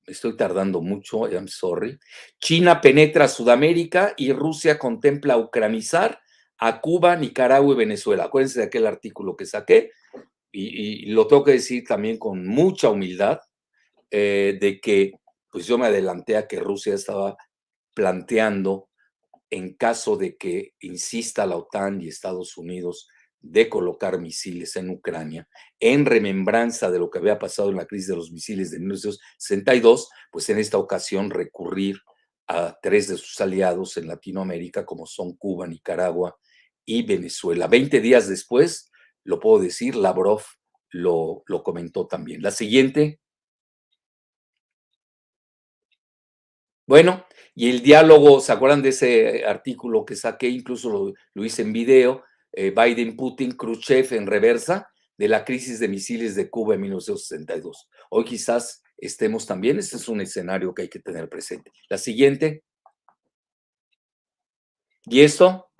Estoy tardando mucho, I'm sorry. China penetra Sudamérica y Rusia contempla ucranizar a Cuba, Nicaragua y Venezuela. Acuérdense de aquel artículo que saqué y lo tengo que decir también con mucha humildad, de que pues yo me adelanté a que Rusia estaba planteando, en caso de que insista la OTAN y Estados Unidos de colocar misiles en Ucrania, en remembranza de lo que había pasado en la crisis de los misiles de 1962, pues en esta ocasión recurrir a 3 de sus aliados en Latinoamérica, como son Cuba, Nicaragua y Venezuela. 20 días después, lo puedo decir, Lavrov lo comentó también. La siguiente. Bueno, y el diálogo, ¿se acuerdan de ese artículo que saqué? Incluso lo hice en video, Biden, Putin, Khrushchev en reversa de la crisis de misiles de Cuba en 1962. Hoy quizás estemos también, este es un escenario que hay que tener presente. La siguiente. ¿Y esto?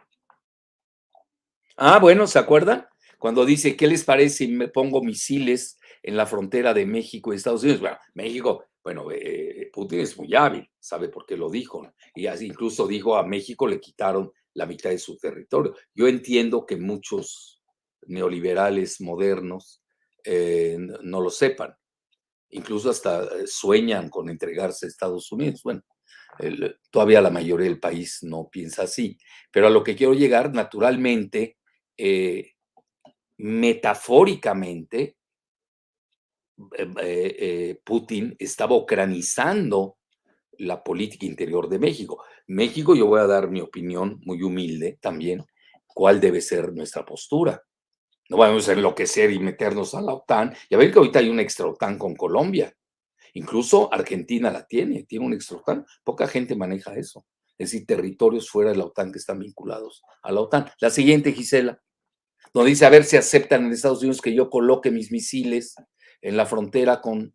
Ah, bueno, ¿se acuerdan? Cuando dice, ¿qué les parece si me pongo misiles en la frontera de México y Estados Unidos? Bueno, México, bueno, Putin es muy hábil, sabe por qué lo dijo, ¿no? Y así incluso dijo a México le quitaron la mitad de su territorio. Yo entiendo que muchos neoliberales modernos no lo sepan, incluso hasta sueñan con entregarse a Estados Unidos. Bueno, todavía la mayoría del país no piensa así, pero a lo que quiero llegar, naturalmente, eh, metafóricamente, Putin estaba ucranizando la política interior de México. México, yo voy a dar mi opinión muy humilde también, cuál debe ser nuestra postura. No vamos a enloquecer y meternos a la OTAN. Ya ven que ahorita hay una extra OTAN con Colombia. Incluso Argentina la tiene un extra OTAN. Poca gente maneja eso. Es decir, territorios fuera de la OTAN que están vinculados a la OTAN. La siguiente, Gisela, donde dice a ver si aceptan en Estados Unidos que yo coloque mis misiles en la frontera con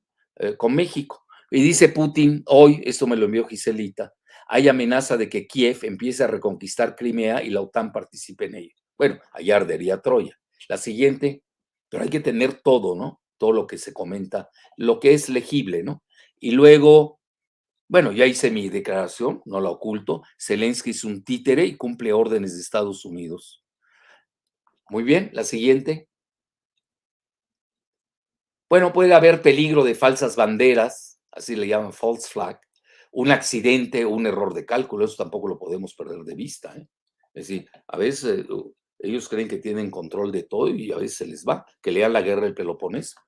México. Y dice Putin, hoy, esto me lo envió Giselita, hay amenaza de que Kiev empiece a reconquistar Crimea y la OTAN participe en ello. Bueno, allá ardería Troya. La siguiente, pero hay que tener todo, ¿no? Todo lo que se comenta, lo que es legible, ¿no? Y luego, bueno, ya hice mi declaración, no la oculto. Zelensky es un títere y cumple órdenes de Estados Unidos. Muy bien, la siguiente. Bueno, puede haber peligro de falsas banderas, así le llaman false flag, un accidente o un error de cálculo, eso tampoco lo podemos perder de vista, ¿eh? Es decir, a veces ellos creen que tienen control de todo y a veces se les va. Que lean la guerra del Peloponeso,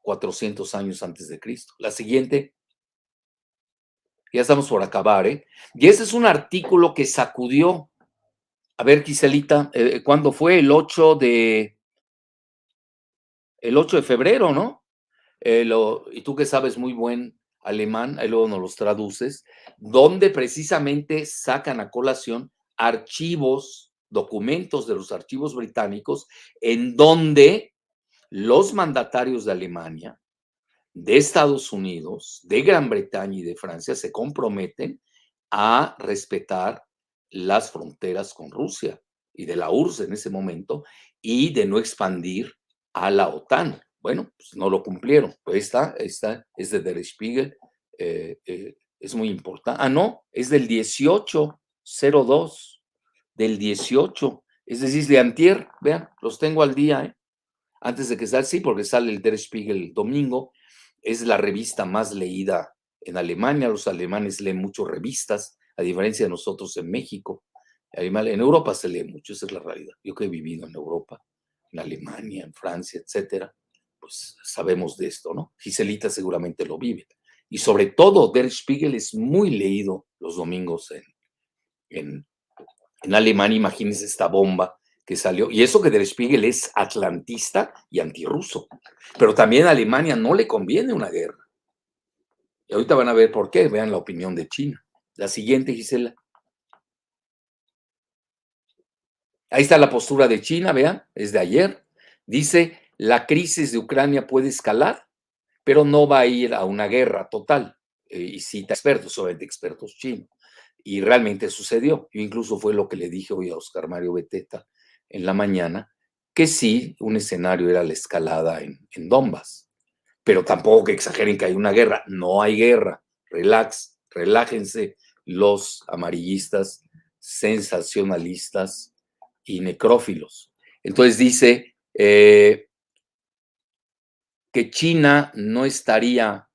400 años antes de Cristo. La siguiente, ya estamos por acabar, ¿eh? Y ese es un artículo que sacudió, a ver, Giselita, ¿cuándo fue? El 8 de febrero, ¿no? Y tú que sabes muy buen alemán, ahí luego nos los traduces, donde precisamente sacan a colación archivos, documentos de los archivos británicos, en donde los mandatarios de Alemania, de Estados Unidos, de Gran Bretaña y de Francia se comprometen a respetar las fronteras con Rusia y de la URSS en ese momento y de no expandir a la OTAN. Bueno, pues no lo cumplieron. Pues esta es de Der Spiegel, es muy importante. Ah, no, es del 1802, del 18, es decir, de antier, vean, los tengo al día, antes de que salga, sí, porque sale el Der Spiegel el domingo, es la revista más leída en Alemania, los alemanes leen mucho revistas, a diferencia de nosotros en México. En Europa se lee mucho, esa es la realidad. Yo que he vivido en Europa, en Alemania, en Francia, etcétera, pues sabemos de esto, ¿no? Giselita seguramente lo vive. Y sobre todo, Der Spiegel es muy leído los domingos en, en Alemania. Imagínense esta bomba que salió. Y eso que Der Spiegel es atlantista y antirruso. Pero también a Alemania no le conviene una guerra. Y ahorita van a ver por qué. Vean la opinión de China. La siguiente, Gisela. Ahí está la postura de China, vean, es de ayer. Dice, la crisis de Ucrania puede escalar pero no va a ir a una guerra total. Y cita expertos, sobre expertos chinos. Y realmente sucedió. Yo incluso fue lo que le dije hoy a Oscar Mario Beteta en la mañana, que sí, un escenario era la escalada en Donbass. Pero tampoco que exageren que hay una guerra. No hay guerra. Relájense los amarillistas, sensacionalistas y necrófilos. Entonces dice que China no estaría,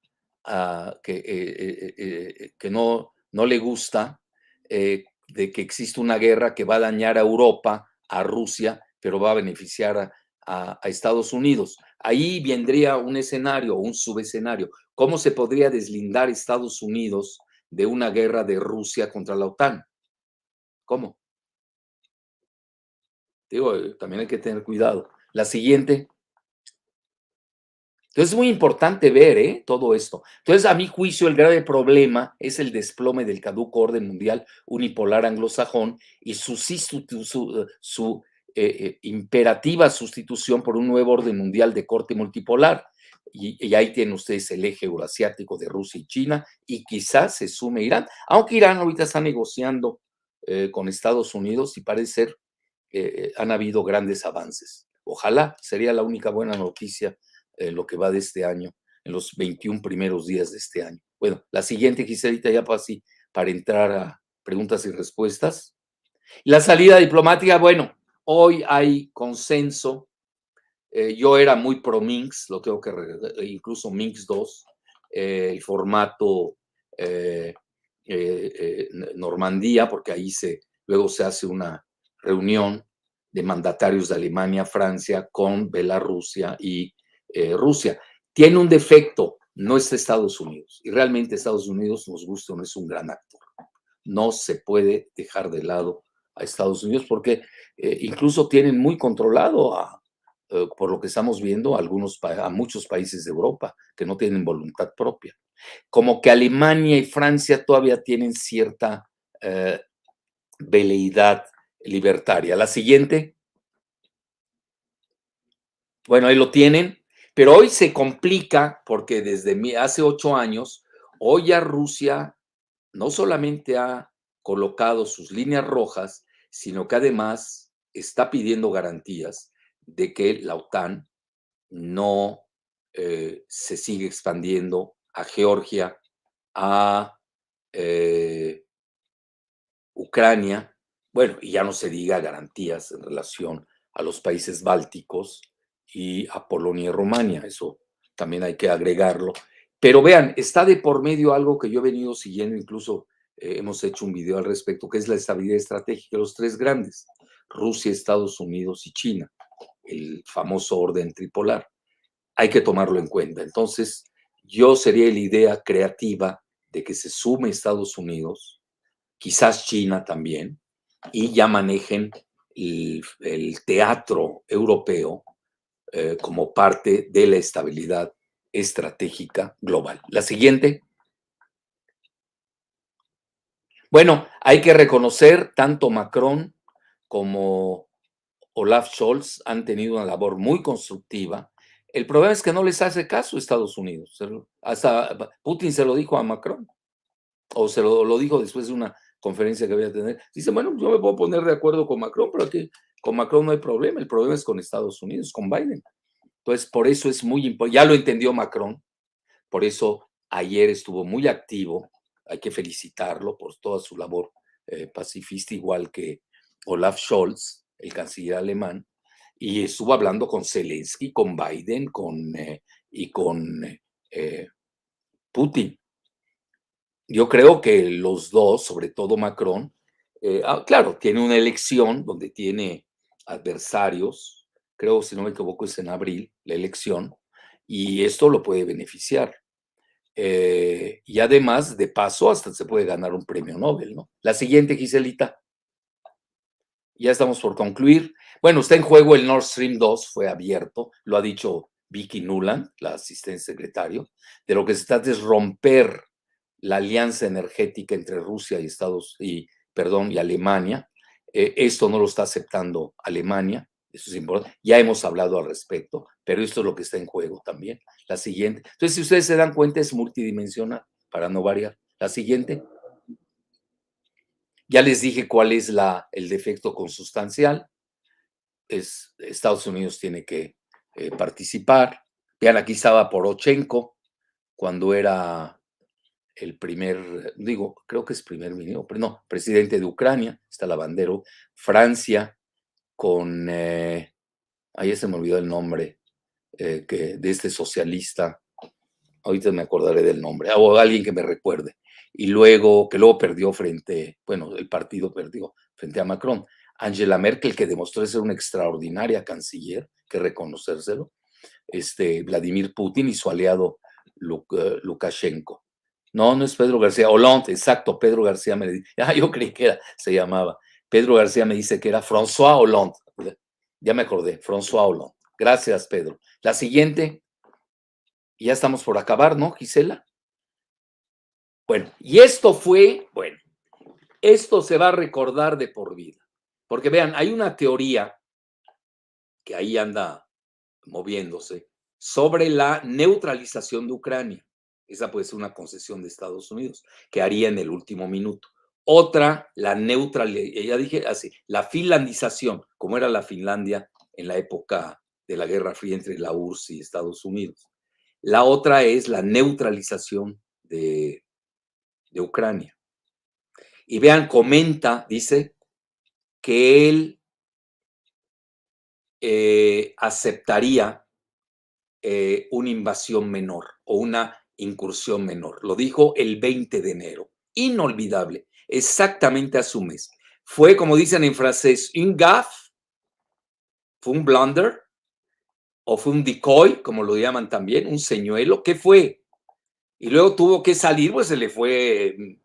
que no le gusta de que exista una guerra que va a dañar a Europa, a Rusia, pero va a beneficiar a Estados Unidos. Ahí vendría un escenario, un subescenario. ¿Cómo se podría deslindar Estados Unidos de una guerra de Rusia contra la OTAN? ¿Cómo? Digo, también hay que tener cuidado. La siguiente. Entonces es muy importante ver todo esto. Entonces, a mi juicio, el grave problema es el desplome del caduco orden mundial unipolar anglosajón y su imperativa sustitución por un nuevo orden mundial de corte multipolar. Y ahí tienen ustedes el eje euroasiático de Rusia y China, y quizás se sume Irán, aunque Irán ahorita está negociando con Estados Unidos y parece ser han habido grandes avances. Ojalá, sería la única buena noticia lo que va de este año, en los 21 primeros días de este año. Bueno, la siguiente, Giselita, ya para entrar a preguntas y respuestas. La salida diplomática, bueno, hoy hay consenso. Yo era muy pro Minsk, lo tengo que incluso Minsk 2, el formato Normandía, porque ahí luego se hace una reunión de mandatarios de Alemania, Francia, con Bielorrusia y Rusia. Tiene un defecto, no es Estados Unidos. Y realmente Estados Unidos, nos gusta o no, es un gran actor. No se puede dejar de lado a Estados Unidos porque incluso tienen muy controlado por lo que estamos viendo, a muchos países de Europa que no tienen voluntad propia. Como que Alemania y Francia todavía tienen cierta veleidad libertaria. La siguiente. Bueno, ahí lo tienen, pero hoy se complica porque desde hace 8 años, hoy ya Rusia no solamente ha colocado sus líneas rojas, sino que además está pidiendo garantías de que la OTAN no se sigue expandiendo a Georgia, a Ucrania, bueno, y ya no se diga garantías en relación a los países bálticos y a Polonia y Rumania, eso también hay que agregarlo. Pero vean, está de por medio algo que yo he venido siguiendo, incluso hemos hecho un video al respecto, que es la estabilidad estratégica de los tres grandes, Rusia, Estados Unidos y China, el famoso orden tripolar. Hay que tomarlo en cuenta. Entonces, yo sería la idea creativa de que se sume Estados Unidos, quizás China también, y ya manejen el teatro europeo como parte de la estabilidad estratégica global. La siguiente. Bueno, hay que reconocer, tanto Macron como Olaf Scholz han tenido una labor muy constructiva. El problema es que no les hace caso Estados Unidos. Hasta Putin se lo dijo a Macron, o se lo dijo después de una conferencia que voy a tener. Dice, bueno, yo me puedo poner de acuerdo con Macron, pero aquí con Macron no hay problema. El problema es con Estados Unidos, con Biden. Entonces, por eso es muy importante. Ya lo entendió Macron, por eso ayer estuvo muy activo. Hay que felicitarlo por toda su labor pacifista, igual que Olaf Scholz, el canciller alemán, y estuvo hablando con Zelensky, con Biden y con Putin. Yo creo que los dos, sobre todo Macron, claro, tiene una elección donde tiene adversarios, creo, si no me equivoco, es en abril la elección, y esto lo puede beneficiar. Y además, de paso, hasta se puede ganar un premio Nobel, ¿no? La siguiente, Giselita. Ya estamos por concluir. Bueno, está en juego el Nord Stream 2, fue abierto, lo ha dicho Vicky Nuland, la asistente secretario. De lo que se trata es romper la alianza energética entre Rusia y Alemania. Esto no lo está aceptando Alemania, Eso es importante. Ya hemos hablado al respecto, pero esto es lo que está en juego también. La siguiente. Entonces, si ustedes se dan cuenta, es multidimensional, para no variar. La siguiente. Ya les dije cuál es el defecto consustancial. Estados Unidos tiene que participar. Vean, aquí estaba Poroshenko cuando era el creo que es primer ministro, pero no, presidente de Ucrania, está la bandera. Francia con, ahí se me olvidó el nombre, de este socialista, ahorita me acordaré del nombre, o alguien que me recuerde, y luego, que luego perdió el partido perdió frente a Macron. Angela Merkel, que demostró ser una extraordinaria canciller, que reconocérselo, Vladimir Putin y su aliado Lukashenko. No, no es Pedro García, Hollande, exacto, Pedro García me dice, yo creí que se llamaba, Pedro García me dice que era François Hollande, ya me acordé, François Hollande. Gracias, Pedro. La siguiente, ya estamos por acabar, ¿no, Gisela? Bueno, y esto se va a recordar de por vida, porque vean, hay una teoría que ahí anda moviéndose sobre la neutralización de Ucrania. Esa puede ser una concesión de Estados Unidos que haría en el último minuto. Otra, la neutralización, ya dije así, la finlandización, como era la Finlandia en la época de la Guerra Fría entre la URSS y Estados Unidos. La otra es la neutralización de Ucrania. Y vean, dice que él aceptaría una invasión menor o una incursión menor. Lo dijo el 20 de enero. Inolvidable, exactamente a su mes. Fue, como dicen en francés, un gaffe, fue un blunder, o fue un decoy, como lo llaman también, un señuelo. ¿Qué fue? Y luego tuvo que salir, pues se le fueron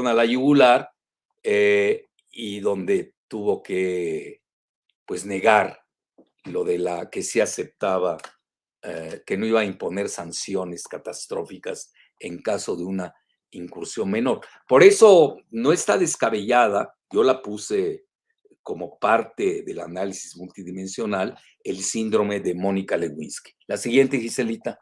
a la yugular, y donde tuvo que, pues, negar lo de que sí aceptaba, que no iba a imponer sanciones catastróficas en caso de una incursión menor. Por eso no está descabellada, yo la puse como parte del análisis multidimensional, el síndrome de Mónica Lewinsky. La siguiente, Giselita.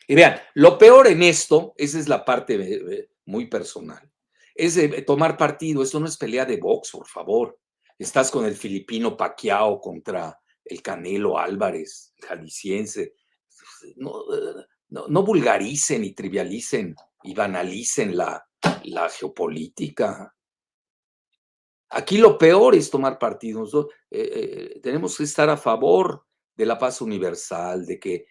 Y vean, lo peor en esto, esa es la parte muy personal, es tomar partido. Esto no es pelea de box, por favor. Estás con el filipino Pacquiao contra el Canelo Álvarez, jalisciense. No vulgaricen y trivialicen y banalicen la geopolítica. Aquí lo peor es tomar partido. Nosotros, tenemos que estar a favor de la paz universal, de que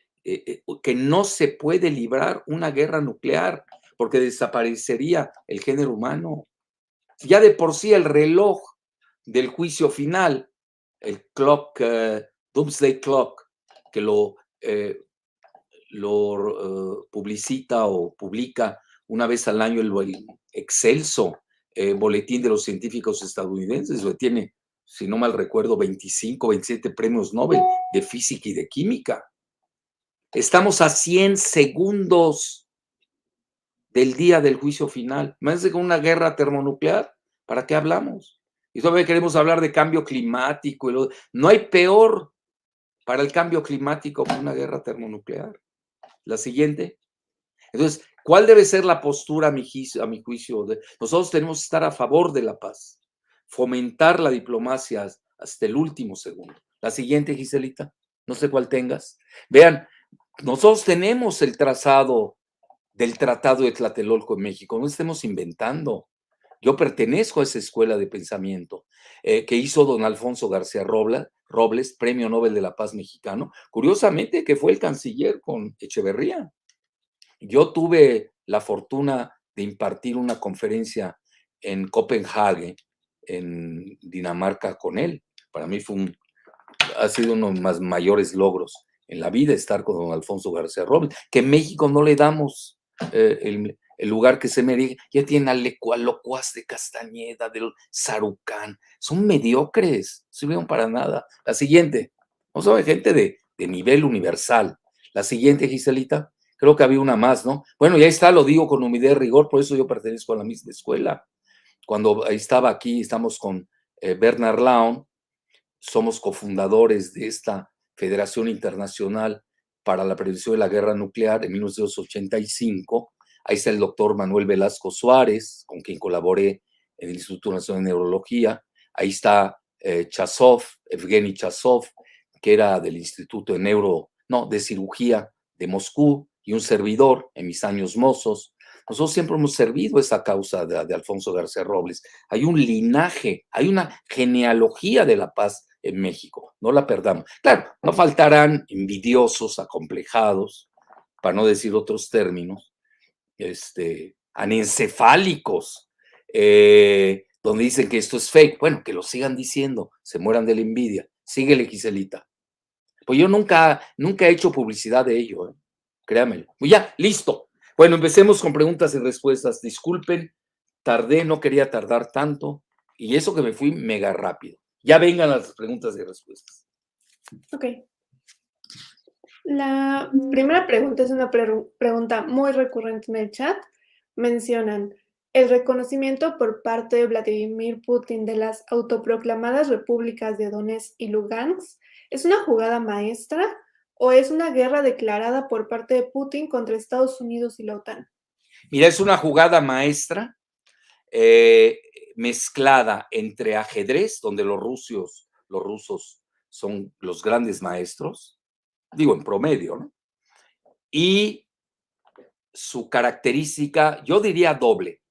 no se puede librar una guerra nuclear porque desaparecería el género humano. Ya de por sí el reloj del juicio final, el clock, Doomsday Clock, que lo publicita o publica una vez al año el excelso boletín de los científicos estadounidenses, tiene, si no mal recuerdo, 25, 27 premios Nobel de física y de química. Estamos a 100 segundos del día del juicio final. Más de con una guerra termonuclear, ¿para qué hablamos? Y todavía queremos hablar de cambio climático. No hay peor para el cambio climático que una guerra termonuclear. La siguiente. Entonces, ¿cuál debe ser la postura a mi juicio? Nosotros tenemos que estar a favor de la paz, fomentar la diplomacia hasta el último segundo. La siguiente, Giselita, no sé cuál tengas. Vean, nosotros tenemos el trazado del Tratado de Tlatelolco en México, no estemos inventando. Yo pertenezco a esa escuela de pensamiento que hizo don Alfonso García Robles, Premio Nobel de la Paz mexicano, curiosamente que fue el canciller con Echeverría. Yo tuve la fortuna de impartir una conferencia en Copenhague, en Dinamarca, con él. Para mí ha sido uno de los mayores logros en la vida estar con don Alfonso García Robles, que en México no le damos el lugar que se merece. Ya tienen a Locuaz de Castañeda, del Sarucán. Son mediocres, no sirvieron para nada. La siguiente. Vamos a ver gente de nivel universal. La siguiente, Giselita. Creo que había una más, ¿no? Bueno, ya está, lo digo con humildad y rigor, por eso yo pertenezco a la misma escuela. Cuando estaba aquí, estamos con Bernard Laon, somos cofundadores de esta Federación Internacional para la Prevención de la Guerra Nuclear en 1985. Ahí está el doctor Manuel Velasco Suárez, con quien colaboré en el Instituto Nacional de Neurología. Ahí está Chazov, Evgeny Chazov, que era del Instituto de Cirugía de Moscú, y un servidor en mis años mozos. Nosotros siempre hemos servido esa causa de Alfonso García Robles. Hay un linaje, hay una genealogía de la paz en México, no la perdamos. Claro, no faltarán envidiosos, acomplejados, para no decir otros términos, anencefálicos, donde dicen que esto es fake. Bueno, que lo sigan diciendo, se mueran de la envidia. Síguele, Giselita. Pues yo nunca he hecho publicidad de ello, créanmelo. Pues ya, listo. Bueno, empecemos con preguntas y respuestas. Disculpen, tardé, no quería tardar tanto, y eso que me fui mega rápido. Ya vengan las preguntas y respuestas.
Ok. La primera pregunta es una pregunta muy recurrente en el chat. Mencionan el reconocimiento por parte de Vladimir Putin de las autoproclamadas repúblicas de Donetsk y Lugansk. ¿Es una jugada maestra o es una guerra declarada por parte de Putin contra Estados Unidos y la OTAN?
Mira, es una jugada maestra mezclada entre ajedrez, donde los rusos son los grandes maestros, digo en promedio, ¿no? Y su característica, yo diría doble,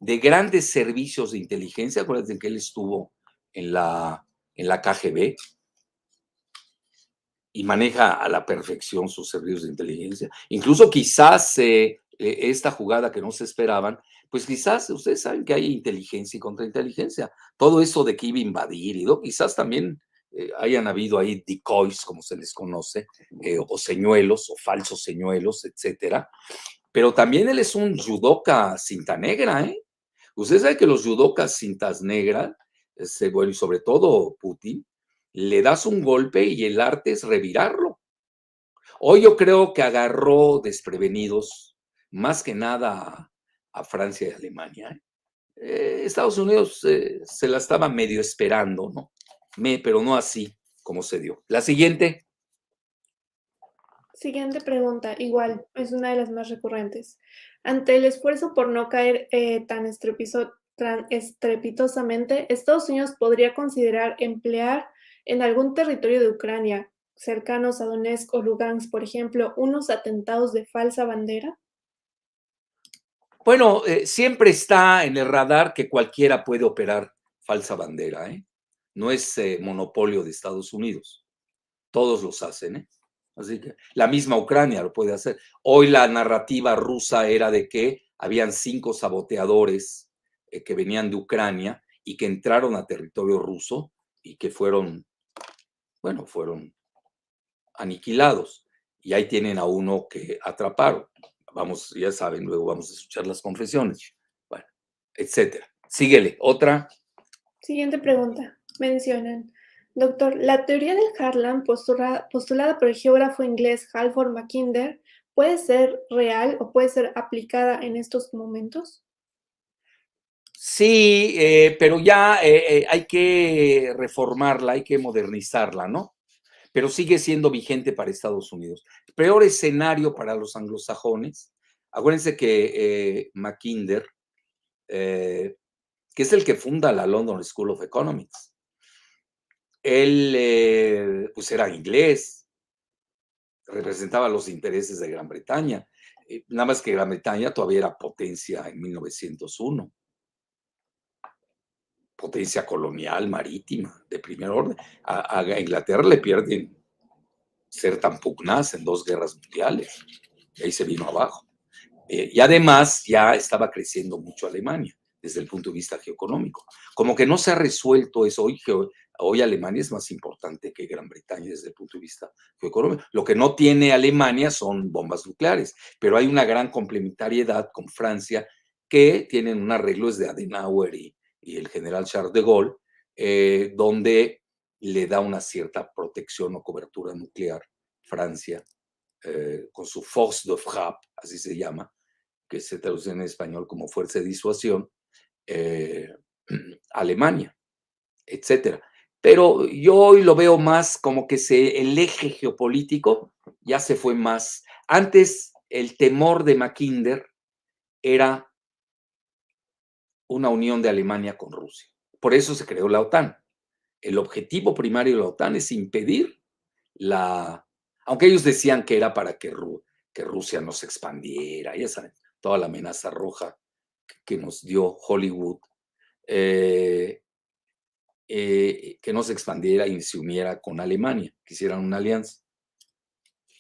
de grandes servicios de inteligencia. Acuérdense que él estuvo en la KGB y maneja a la perfección sus servicios de inteligencia. Incluso quizás esta jugada que no se esperaban, pues quizás ustedes saben que hay inteligencia y contrainteligencia. Todo eso de que iba a invadir y quizás también hayan habido ahí decoys, como se les conoce, o señuelos o falsos señuelos, etcétera. Pero también él es un judoka cinta negra, ¿eh? Usted sabe que los judokas cintas negras, bueno, y sobre todo Putin, le das un golpe y el arte es revirarlo. Hoy yo creo que agarró desprevenidos más que nada a Francia y Alemania, ¿eh? Estados Unidos se la estaba medio esperando, ¿no? Pero no así como se dio. La siguiente.
Siguiente pregunta, igual, es una de las más recurrentes. Ante el esfuerzo por no caer tan estrepitosamente, ¿Estados Unidos podría considerar emplear en algún territorio de Ucrania, cercanos a Donetsk o Lugansk, por ejemplo, unos atentados de falsa bandera?
Bueno, siempre está en el radar que cualquiera puede operar falsa bandera, ¿eh? No es monopolio de Estados Unidos. Todos los hacen, ¿eh? Así que la misma Ucrania lo puede hacer. Hoy la narrativa rusa era de que habían 5 saboteadores que venían de Ucrania y que entraron a territorio ruso y que fueron aniquilados. Y ahí tienen a uno que atraparon. Vamos, ya saben, luego vamos a escuchar las confesiones. Bueno, etcétera. Síguele. Otra.
Siguiente pregunta. Mencionan, doctor, la teoría del Harlan postulada por el geógrafo inglés Halford Mackinder puede ser real o puede ser aplicada en estos momentos.
Sí, pero ya hay que reformarla, hay que modernizarla, ¿no? Pero sigue siendo vigente para Estados Unidos. Peor escenario para los anglosajones. Acuérdense que Mackinder, que es el que funda la London School of Economics, él pues era inglés, representaba los intereses de Gran Bretaña. Nada más que Gran Bretaña todavía era potencia en 1901. Potencia colonial, marítima, de primer orden. A Inglaterra le pierden ser tan pugnaz en 2 guerras mundiales. Y ahí se vino abajo. Y además ya estaba creciendo mucho Alemania desde el punto de vista geoeconómico. Como que no se ha resuelto eso. Hoy Alemania es más importante que Gran Bretaña desde el punto de vista geoeconómico. Lo que no tiene Alemania son bombas nucleares, pero hay una gran complementariedad con Francia, que tienen un arreglo de Adenauer y el general Charles de Gaulle, donde le da una cierta protección o cobertura nuclear Francia, con su force de frappe, así se llama, que se traduce en español como fuerza de disuasión, Alemania. etcétera. Pero yo hoy lo veo más como que el eje geopolítico ya se fue más. Antes el temor de Mackinder era una unión de Alemania con Rusia. Por eso se creó la OTAN. El objetivo primario de la OTAN es impedir aunque ellos decían que era para que Rusia no se expandiera, ya saben, toda la amenaza roja que nos dio Hollywood, que no se expandiera y se uniera con Alemania, que hicieran una alianza.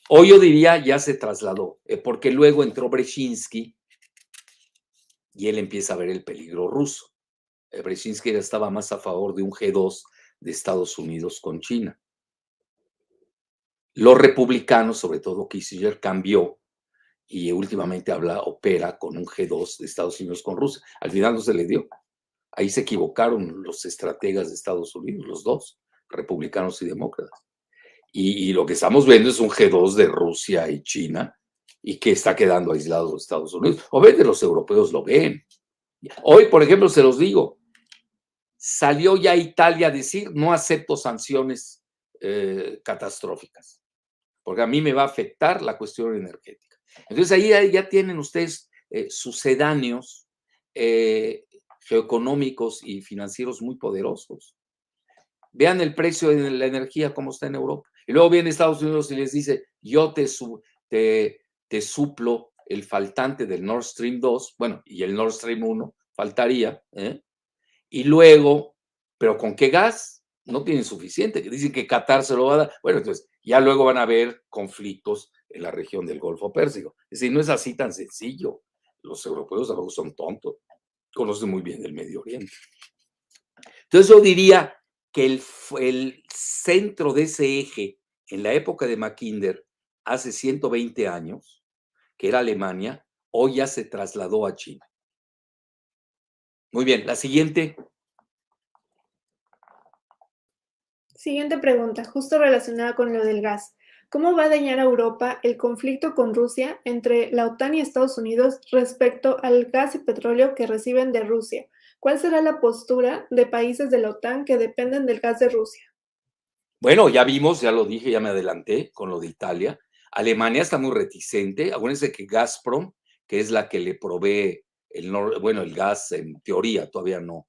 Hoy yo diría ya se trasladó, porque luego entró Brzezinski y él empieza a ver el peligro ruso. Brzezinski estaba más a favor de un G2 de Estados Unidos con China. Los republicanos, sobre todo Kissinger, cambió y últimamente opera con un G2 de Estados Unidos con Rusia. Al final no se le dio. Ahí se equivocaron los estrategas de Estados Unidos, los dos, republicanos y demócratas. Y lo que estamos viendo es un G2 de Rusia y China y que está quedando aislado de Estados Unidos. Obviamente los europeos lo ven. Hoy, por ejemplo, se los digo, salió ya Italia a decir no acepto sanciones catastróficas, porque a mí me va a afectar la cuestión energética. Entonces ahí ya tienen ustedes sucedáneos geoeconómicos y financieros muy poderosos. Vean el precio de la energía como está en Europa. Y luego viene Estados Unidos y les dice, yo te suplo el faltante del Nord Stream 2, bueno, y el Nord Stream 1 faltaría, y luego, ¿pero con qué gas? No tienen suficiente, que dicen que Qatar se lo va a dar. Bueno, entonces ya luego van a haber conflictos en la región del Golfo Pérsico. Es decir, no es así tan sencillo. Los europeos tampoco son tontos, conocen muy bien el Medio Oriente. Entonces yo diría que el centro de ese eje en la época de Mackinder, hace 120 años, que era Alemania, hoy ya se trasladó a China. Muy bien, la siguiente.
Siguiente pregunta, justo relacionada con lo del gas. ¿Cómo va a dañar a Europa el conflicto con Rusia entre la OTAN y Estados Unidos respecto al gas y petróleo que reciben de Rusia? ¿Cuál será la postura de países de la OTAN que dependen del gas de Rusia?
Bueno, ya vimos, ya lo dije, ya me adelanté con lo de Italia. Alemania está muy reticente. Acuérdense que Gazprom, que es la que le provee el gas en teoría, todavía no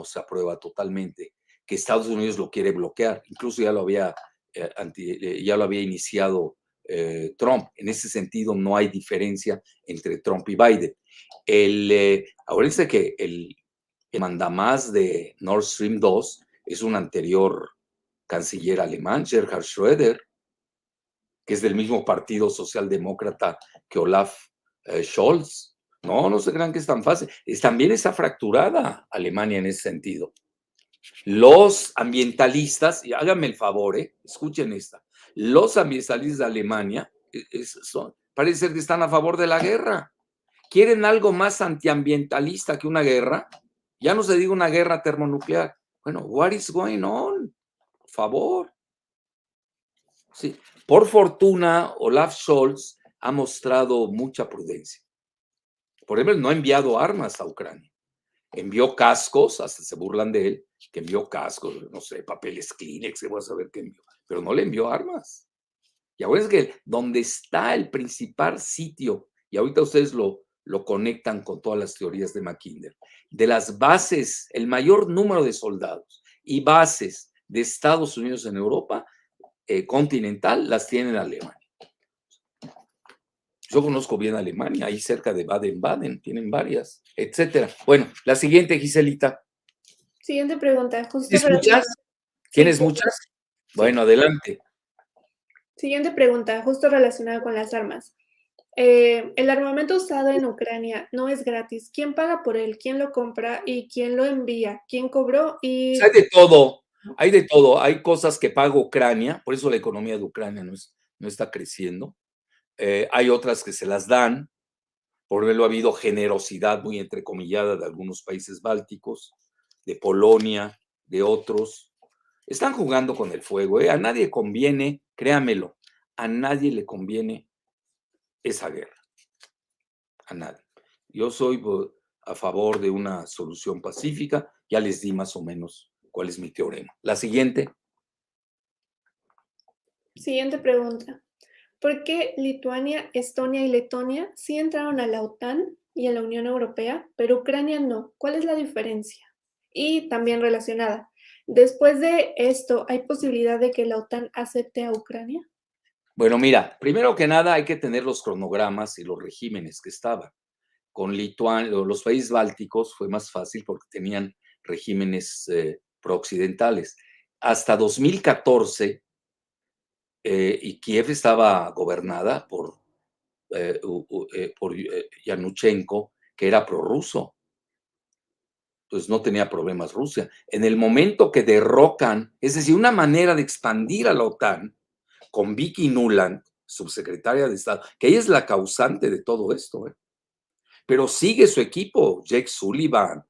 se aprueba totalmente, que Estados Unidos lo quiere bloquear. Incluso ya lo había iniciado Trump. En ese sentido, no hay diferencia entre Trump y Biden. Acuérdense que el mandamás de Nord Stream 2 es un anterior canciller alemán, Gerhard Schröder, que es del mismo partido socialdemócrata que Olaf Scholz. No se crean que es tan fácil. También está fracturada Alemania en ese sentido. Los ambientalistas, y háganme el favor, escuchen esta, los ambientalistas de Alemania parece ser que están a favor de la guerra. ¿Quieren algo más antiambientalista que una guerra? Ya no se diga una guerra termonuclear. Bueno, what is going on? Por favor. Sí. Por fortuna, Olaf Scholz ha mostrado mucha prudencia. Por ejemplo, no ha enviado armas a Ucrania. Envió cascos, hasta se burlan de él, que envió cascos, no sé, papeles Kleenex, que voy a saber qué envió, pero no le envió armas. Y ahora es que donde está el principal sitio, y ahorita ustedes lo conectan con todas las teorías de Mackinder, de las bases, el mayor número de soldados y bases de Estados Unidos en Europa continental las tiene en Alemania. Yo conozco bien Alemania, ahí cerca de Baden-Baden, tienen varias, etcétera. Bueno, la siguiente, Giselita.
Siguiente pregunta, justo
¿Tienes
relacionada.
muchas? ¿Tienes
Sí,
muchas?
sí.
Bueno, adelante.
Siguiente pregunta, justo relacionada con las armas. El armamento usado en Ucrania no es gratis. ¿Quién paga por él? ¿Quién lo compra? ¿Y quién lo envía? ¿Quién cobró?
Pues hay de todo, hay de todo. Hay cosas que paga Ucrania, por eso la economía de Ucrania no está creciendo. Hay otras que se las dan, por ejemplo, ha habido generosidad muy entrecomillada de algunos países bálticos, de Polonia, de otros. Están jugando con el fuego, ¿eh? A nadie conviene, créamelo, a nadie le conviene esa guerra, a nadie. Yo soy a favor de una solución pacífica, ya les di más o menos cuál es mi teorema. La siguiente.
Siguiente pregunta. ¿Por qué Lituania, Estonia y Letonia sí entraron a la OTAN y a la Unión Europea, pero Ucrania no? ¿Cuál es la diferencia? Y también relacionada, después de esto, ¿hay posibilidad de que la OTAN acepte a Ucrania?
Bueno, mira, primero que nada hay que tener los cronogramas y los regímenes que estaban. Con Lituania, los países bálticos fue más fácil porque tenían regímenes prooccidentales. Hasta 2014, y Kiev estaba gobernada por Yanuchenko, que era prorruso. Entonces no tenía problemas Rusia. En el momento que derrocan, es decir, una manera de expandir a la OTAN con Vicky Nuland, subsecretaria de Estado, que ella es la causante de todo esto, pero sigue su equipo, Jake Sullivan,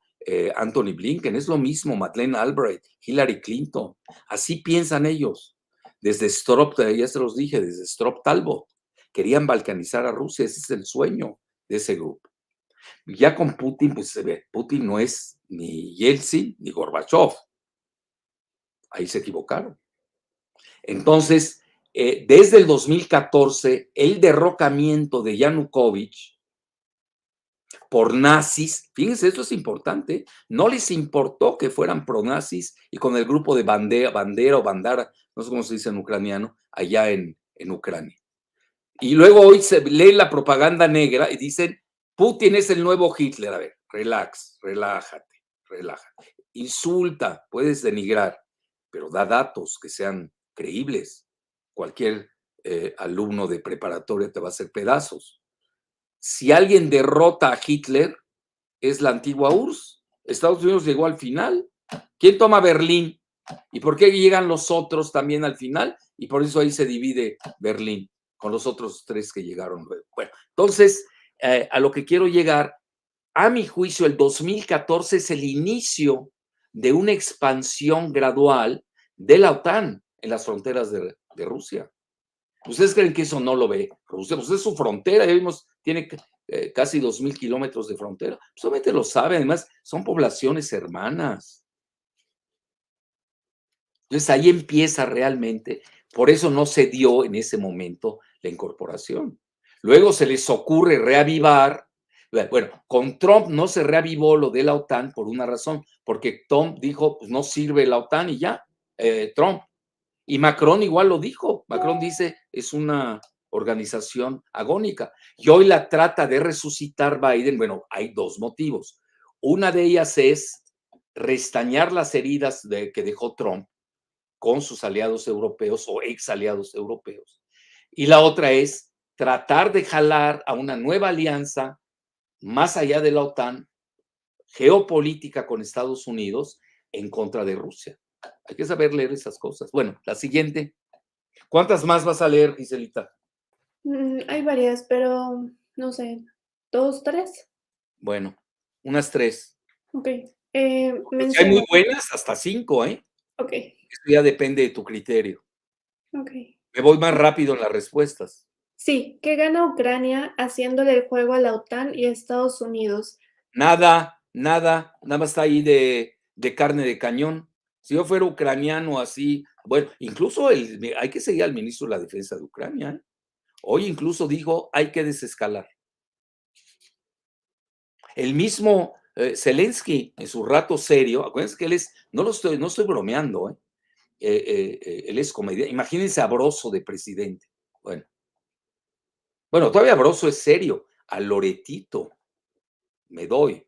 Anthony Blinken, es lo mismo, Madeleine Albright, Hillary Clinton, así piensan ellos. Desde Strop, ya se los dije, desde Strop Talbot, querían balcanizar a Rusia, ese es el sueño de ese grupo. Ya con Putin, pues se ve, Putin no es ni Yeltsin ni Gorbachev, ahí se equivocaron. Entonces, desde el 2014, el derrocamiento de Yanukovych por nazis, fíjense, esto es importante, no les importó que fueran pronazis y con el grupo de bandera o bandara, no sé cómo se dice en ucraniano, allá en Ucrania. Y luego hoy se lee la propaganda negra y dicen, Putin es el nuevo Hitler. A ver, relax, relájate, relájate. Insulta, puedes denigrar, pero da datos que sean creíbles. Cualquier alumno de preparatoria te va a hacer pedazos. Si alguien derrota a Hitler, es la antigua URSS. Estados Unidos llegó al final. ¿Quién toma Berlín? ¿Y por qué llegan los otros también al final? Y por eso ahí se divide Berlín con los otros tres que llegaron luego. Bueno, entonces, a lo que quiero llegar, a mi juicio, el 2014 es el inicio de una expansión gradual de la OTAN en las fronteras de Rusia. ¿Ustedes creen que eso no lo ve Rusia? Pues es su frontera, ya vimos, tiene casi 2,000 kilómetros de frontera. Solamente lo sabe, además, son poblaciones hermanas. Entonces ahí empieza realmente, por eso no se dio en ese momento la incorporación. Luego se les ocurre reavivar, bueno, con Trump no se reavivó lo de la OTAN por una razón, porque Trump dijo, pues no sirve la OTAN y ya, Trump. Y Macron igual lo dijo, Macron dice, es una organización agónica. Y hoy la trata de resucitar Biden, bueno, hay dos motivos. Una de ellas es restañar las heridas que dejó Trump con sus aliados europeos o ex aliados europeos. Y la otra es tratar de jalar a una nueva alianza más allá de la OTAN, geopolítica con Estados Unidos en contra de Rusia. Hay que saber leer esas cosas. Bueno, la siguiente. ¿Cuántas más vas a leer, Giselita?
Hay varias, pero no sé, 2, 3.
Bueno, unas 3.
Ok.
Porque si hay muy
Menciona.
buenas, hasta 5, ¿eh?
Ok,
Eso ya depende de tu criterio.
ok.
Me voy más rápido en las respuestas.
Sí, ¿qué gana Ucrania haciéndole el juego a la OTAN y a Estados Unidos?
Nada, nada más está ahí de carne de cañón. Si yo fuera ucraniano así, bueno, incluso hay que seguir al ministro de la Defensa de Ucrania, ¿eh? Hoy incluso dijo, hay que desescalar. El mismo Zelensky, en su rato serio, acuérdense que él es, no estoy bromeando, él es comediante. Imagínense a Broso de presidente. Bueno, todavía Broso es serio, a Loretito me doy.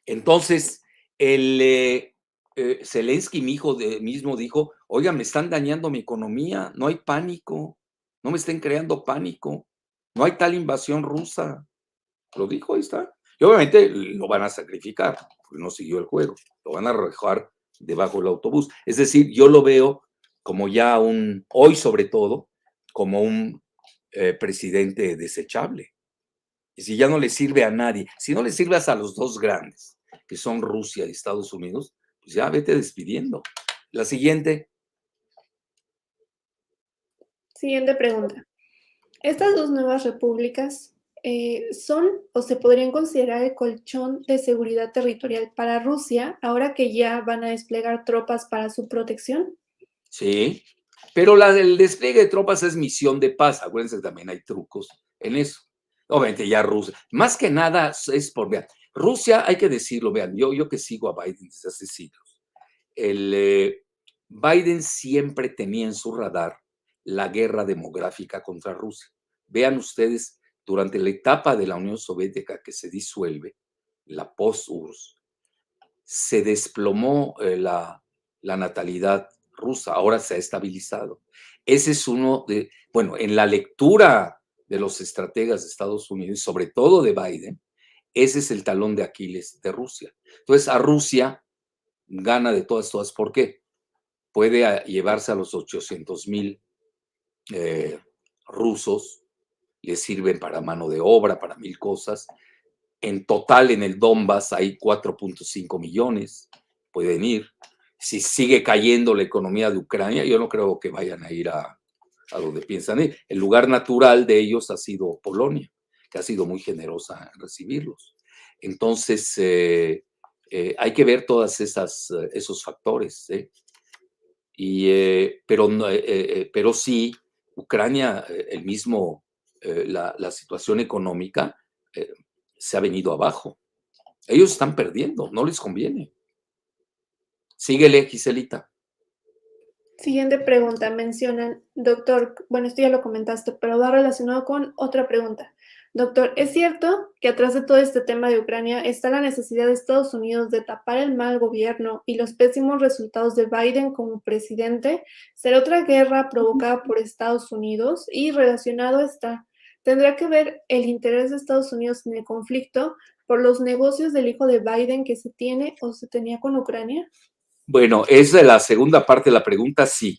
Entonces, Zelensky mismo dijo, oiga, me están dañando mi economía, no hay pánico, no me estén creando pánico, no hay tal invasión rusa. Lo dijo, ahí está. Y obviamente lo van a sacrificar, porque no siguió el juego, lo van a dejar debajo del autobús. Es decir, yo lo veo como ya hoy sobre todo, como un presidente desechable. Y si ya no le sirve a nadie, si no le sirves a los dos grandes, que son Rusia y Estados Unidos, pues ya vete despidiendo. La siguiente.
Siguiente pregunta. Estas dos nuevas repúblicas ¿son o se podrían considerar el colchón de seguridad territorial para Rusia ahora que ya van a desplegar tropas para su protección?
Sí, pero el despliegue de tropas es misión de paz. Acuérdense que también hay trucos en eso. Obviamente ya Rusia, más que nada es por, vean, Rusia, hay que decirlo, vean, yo que sigo a Biden desde hace siglos, Biden siempre tenía en su radar la guerra demográfica contra Rusia. Vean ustedes, durante la etapa de la Unión Soviética que se disuelve, la post-URSS, se desplomó la natalidad rusa, ahora se ha estabilizado. Ese es uno de, bueno, en la lectura de los estrategas de Estados Unidos, sobre todo de Biden, ese es el talón de Aquiles de Rusia. Entonces, a Rusia gana de todas, ¿por qué? Puede llevarse a los 800,000 rusos, les sirven para mano de obra, para mil cosas. En total, en el Donbass hay 4.5 millones, pueden ir. Si sigue cayendo la economía de Ucrania, yo no creo que vayan a ir a donde piensan ir. El lugar natural de ellos ha sido Polonia, que ha sido muy generosa en recibirlos. Entonces, hay que ver todos esos factores. Pero sí, Ucrania, la situación económica se ha venido abajo. Ellos están perdiendo, no les conviene. Síguele, Giselita.
Siguiente pregunta, mencionan, doctor, bueno, esto ya lo comentaste, pero va relacionado con otra pregunta. Doctor, ¿es cierto que atrás de todo este tema de Ucrania está la necesidad de Estados Unidos de tapar el mal gobierno y los pésimos resultados de Biden como presidente? ¿Será otra guerra provocada por Estados Unidos? Y relacionado está, ¿tendrá que ver el interés de Estados Unidos en el conflicto por los negocios del hijo de Biden que se tiene o se tenía con Ucrania?
Bueno, es de la segunda parte de la pregunta, sí.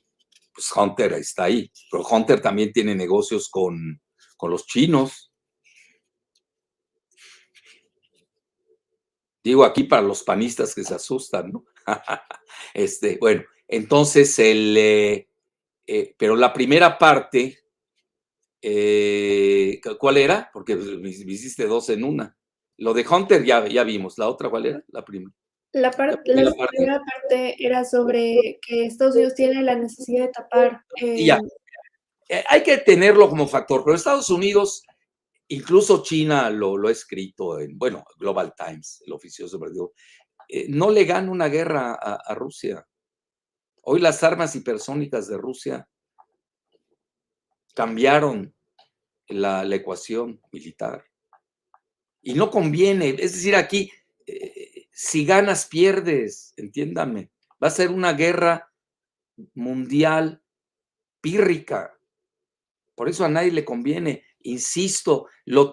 Pues Hunter está ahí, pero Hunter también tiene negocios con los chinos. Digo aquí para los panistas que se asustan, ¿no? Bueno, entonces pero la primera parte, ¿cuál era? Porque me hiciste dos en una. Lo de Hunter ya vimos. ¿La otra cuál era? La primera.
La
Primera parte.
primera parte era sobre que Estados Unidos tiene la necesidad de tapar,
Y ya, hay que tenerlo como factor, pero Estados Unidos, incluso China lo ha escrito en, bueno, Global Times, el oficioso, pero no le gana una guerra a Rusia. Hoy las armas hipersónicas de Rusia cambiaron la ecuación militar. Y no conviene, es decir, aquí, si ganas, pierdes, entiéndame. Va a ser una guerra mundial pírrica. Por eso a nadie le conviene. Insisto, lo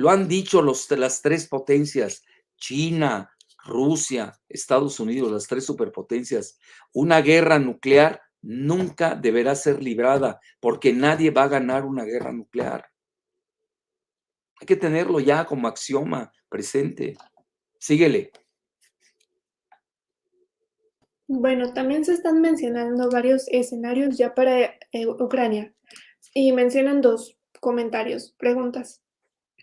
han dicho las tres potencias, China, Rusia, Estados Unidos, las tres superpotencias. Una guerra nuclear nunca deberá ser librada porque nadie va a ganar una guerra nuclear. Hay que tenerlo ya como axioma presente. Síguele.
bueno, también se están mencionando varios escenarios ya para, Ucrania, y mencionan 2 comentarios, preguntas.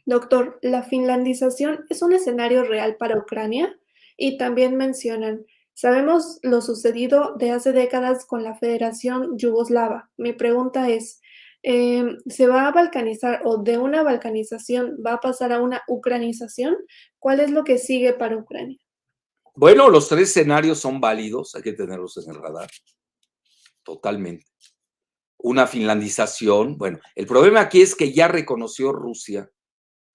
Doctor, ¿la finlandización es un escenario real para Ucrania? Y también mencionan, sabemos lo sucedido de hace décadas con la Federación Yugoslava. Mi pregunta es, ¿se va a balcanizar o de una balcanización va a pasar a una ucranización? ¿Cuál es lo que sigue para Ucrania?
Bueno, los tres escenarios son válidos, hay que tenerlos en el radar, totalmente. Una finlandización, bueno, el problema aquí es que ya reconoció Rusia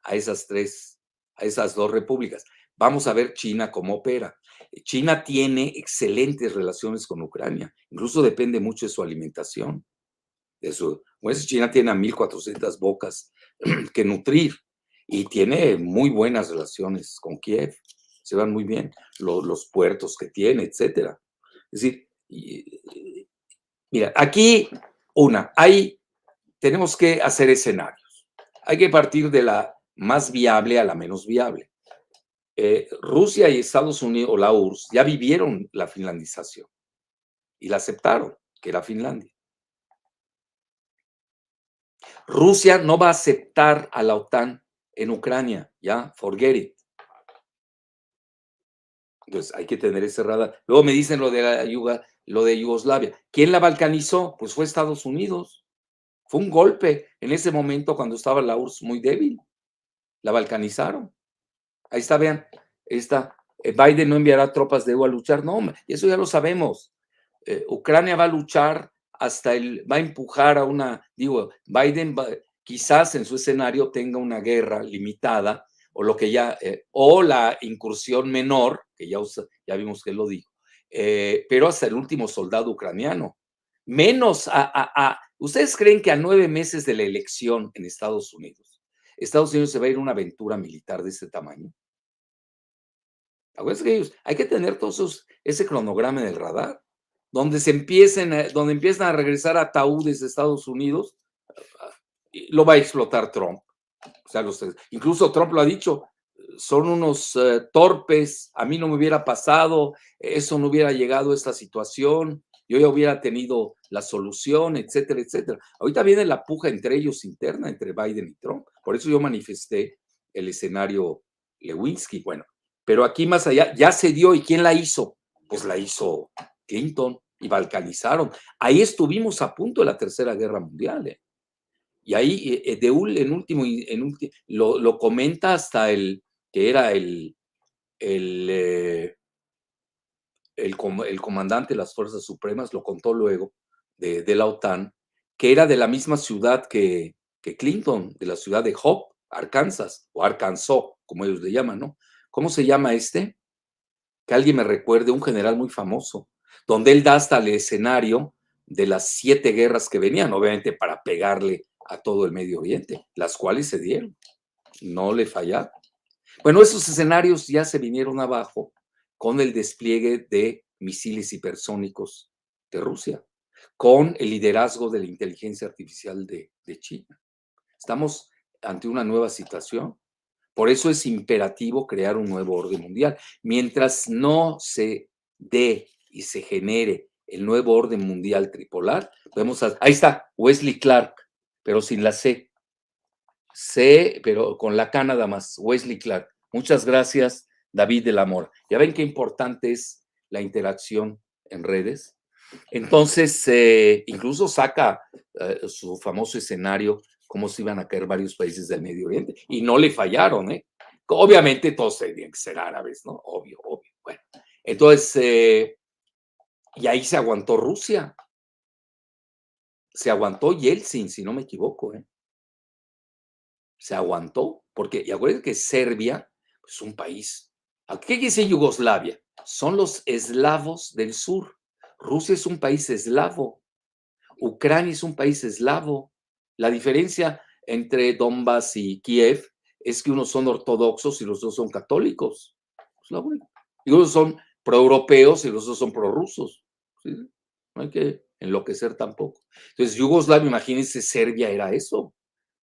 a a esas dos repúblicas. Vamos a ver China cómo opera. China tiene excelentes relaciones con Ucrania, incluso depende mucho de su alimentación. Pues China tiene a 1,400 bocas que nutrir y tiene muy buenas relaciones con Kiev, se van muy bien, los puertos que tiene, etcétera. Es decir, mira, aquí tenemos que hacer escenarios. Hay que partir de la más viable a la menos viable. Rusia y Estados Unidos, o la URSS, ya vivieron la finlandización y la aceptaron, que era Finlandia. Rusia no va a aceptar a la OTAN en Ucrania, ya, forget it. Entonces hay que tener ese radar. Luego me dicen lo de Yugoslavia. ¿Quién la balcanizó? Pues fue Estados Unidos. Fue un golpe en ese momento cuando estaba la URSS muy débil. La balcanizaron. Ahí está, vean. Ahí está. Biden no enviará tropas de EU a luchar. No, eso ya lo sabemos. Ucrania va a luchar va a empujar a Biden quizás en su escenario tenga una guerra limitada o lo que o la incursión menor, que ya vimos que él lo dijo, pero hasta el último soldado ucraniano. Menos ¿ustedes creen que a 9 meses de la elección en Estados Unidos se va a ir a una aventura militar de este tamaño? Hay que tener ese cronograma en el radar, donde empiezan a regresar ataúdes de Estados Unidos, lo va a explotar Trump. O sea, incluso Trump lo ha dicho, son unos torpes, a mí no me hubiera pasado, eso no hubiera llegado a esta situación, yo ya hubiera tenido la solución, etcétera, etcétera. Ahorita viene la puja entre ellos interna, entre Biden y Trump. Por eso yo manifesté el escenario Lewinsky. Bueno, pero aquí más allá ya se dio. ¿Y quién la hizo? Pues la hizo Clinton y balcanizaron. Ahí estuvimos a punto de la Tercera Guerra Mundial. Y ahí en último lo comenta hasta que era el comandante de las Fuerzas Supremas, lo contó luego, de la OTAN, que era de la misma ciudad que Clinton, de la ciudad de Hope, Arkansas, o Arkansas, como ellos le llaman, ¿no? ¿Cómo se llama este? Que alguien me recuerde, un general muy famoso, donde él da hasta el escenario de las 7 guerras que venían, obviamente para pegarle a todo el Medio Oriente, las cuales se dieron, no le fallaron. Bueno, esos escenarios ya se vinieron abajo con el despliegue de misiles hipersónicos de Rusia, con el liderazgo de la inteligencia artificial de China. Estamos ante una nueva situación. Por eso es imperativo crear un nuevo orden mundial. Mientras no se dé y se genere el nuevo orden mundial tripolar, ahí está, Wesley Clark, pero sin la C. C, pero con la K nada más, Wesley Clark. Muchas gracias, David del Amor. Ya ven qué importante es la interacción en redes. Entonces, incluso saca su famoso escenario, cómo se iban a caer varios países del Medio Oriente, y no le fallaron, ¿eh? Obviamente todos tenían que ser árabes, ¿no? Obvio, obvio. Bueno, entonces, y ahí se aguantó Rusia. Se aguantó Yeltsin, si no me equivoco, ¿eh? Se aguantó, porque, y acuérdense que Serbia es un país. ¿Qué dice Yugoslavia? Son los eslavos del sur. Rusia es un país eslavo. Ucrania es un país eslavo. La diferencia entre Donbass y Kiev es que unos son ortodoxos y los dos son católicos. Es la única. Y unos son proeuropeos y los dos son prorrusos. ¿Sí? No hay que enloquecer tampoco. Entonces, Yugoslavia, imagínense, Serbia era eso,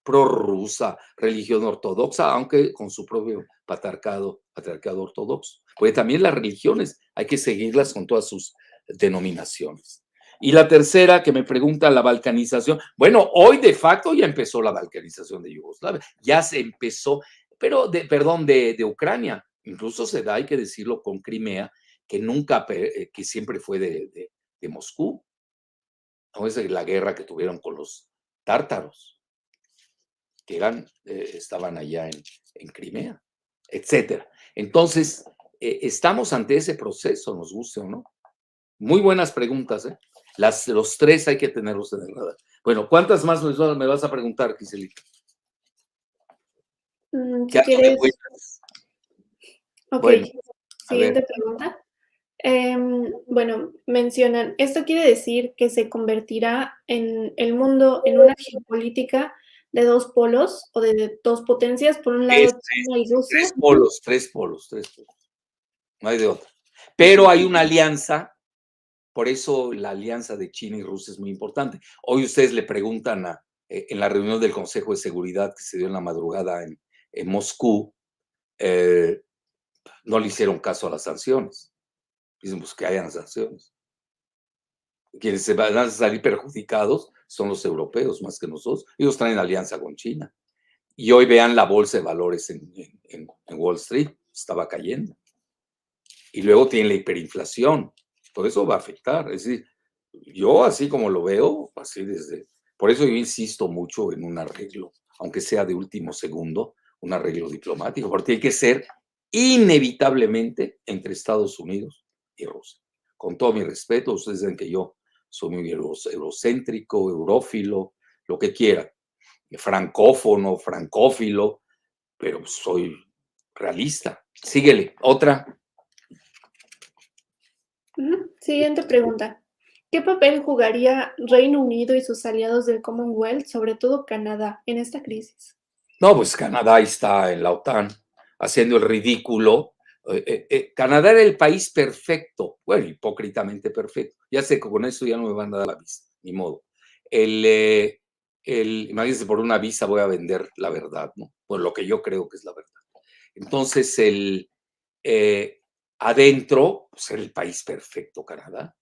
prorrusa, religión ortodoxa, aunque con su propio patriarcado ortodoxo. Porque también las religiones hay que seguirlas con todas sus denominaciones. Y la tercera que me pregunta, la balcanización. Bueno, hoy de facto ya empezó la balcanización de Yugoslavia, ya se empezó, pero de Ucrania. Incluso se da, hay que decirlo, con Crimea, que nunca, que siempre fue de Moscú. ¿No? Es la guerra que tuvieron con los tártaros, que estaban allá en Crimea, etcétera. Entonces, estamos ante ese proceso, nos guste o no. Muy buenas preguntas, ¿eh? Los tres hay que tenerlos en el radar. Bueno, ¿cuántas más me vas a preguntar, Giselita?
Si quieres. Ok,
bueno,
siguiente pregunta. Bueno, mencionan, esto quiere decir que se convertirá en el mundo en una geopolítica de 2 polos o de 2 potencias, por un lado China y Rusia.
Tres polos. No hay de otra. Pero hay una alianza. Por eso la alianza de China y Rusia es muy importante. Hoy ustedes le preguntan en la reunión del Consejo de Seguridad que se dio en la madrugada en Moscú, no le hicieron caso a las sanciones. Dicen, pues que hayan sanciones. Quienes se van a salir perjudicados son los europeos más que nosotros. Ellos traen alianza con China. Y hoy vean la bolsa de valores en Wall Street, estaba cayendo. Y luego tiene la hiperinflación. Todo eso va a afectar. Es decir, yo así como lo veo, así desde... Por eso yo insisto mucho en un arreglo, aunque sea de último segundo, un arreglo diplomático, porque tiene que ser inevitablemente entre Estados Unidos y Rusia. Con todo mi respeto, ustedes saben que yo soy muy eurocéntrico, eurófilo, lo que quiera, francófono, francófilo, pero soy realista. Síguele, otra.
Siguiente pregunta. ¿Qué papel jugaría Reino Unido y sus aliados del Commonwealth, sobre todo Canadá, en esta crisis?
No, pues Canadá está en la OTAN haciendo el ridículo. Canadá era el país perfecto, bueno, hipócritamente perfecto. Ya sé que con eso ya no me van a dar la visa, ni modo. Imagínense, por una visa voy a vender la verdad, ¿no? Por lo que yo creo que es la verdad. Entonces, adentro, pues era el país perfecto, Canadá.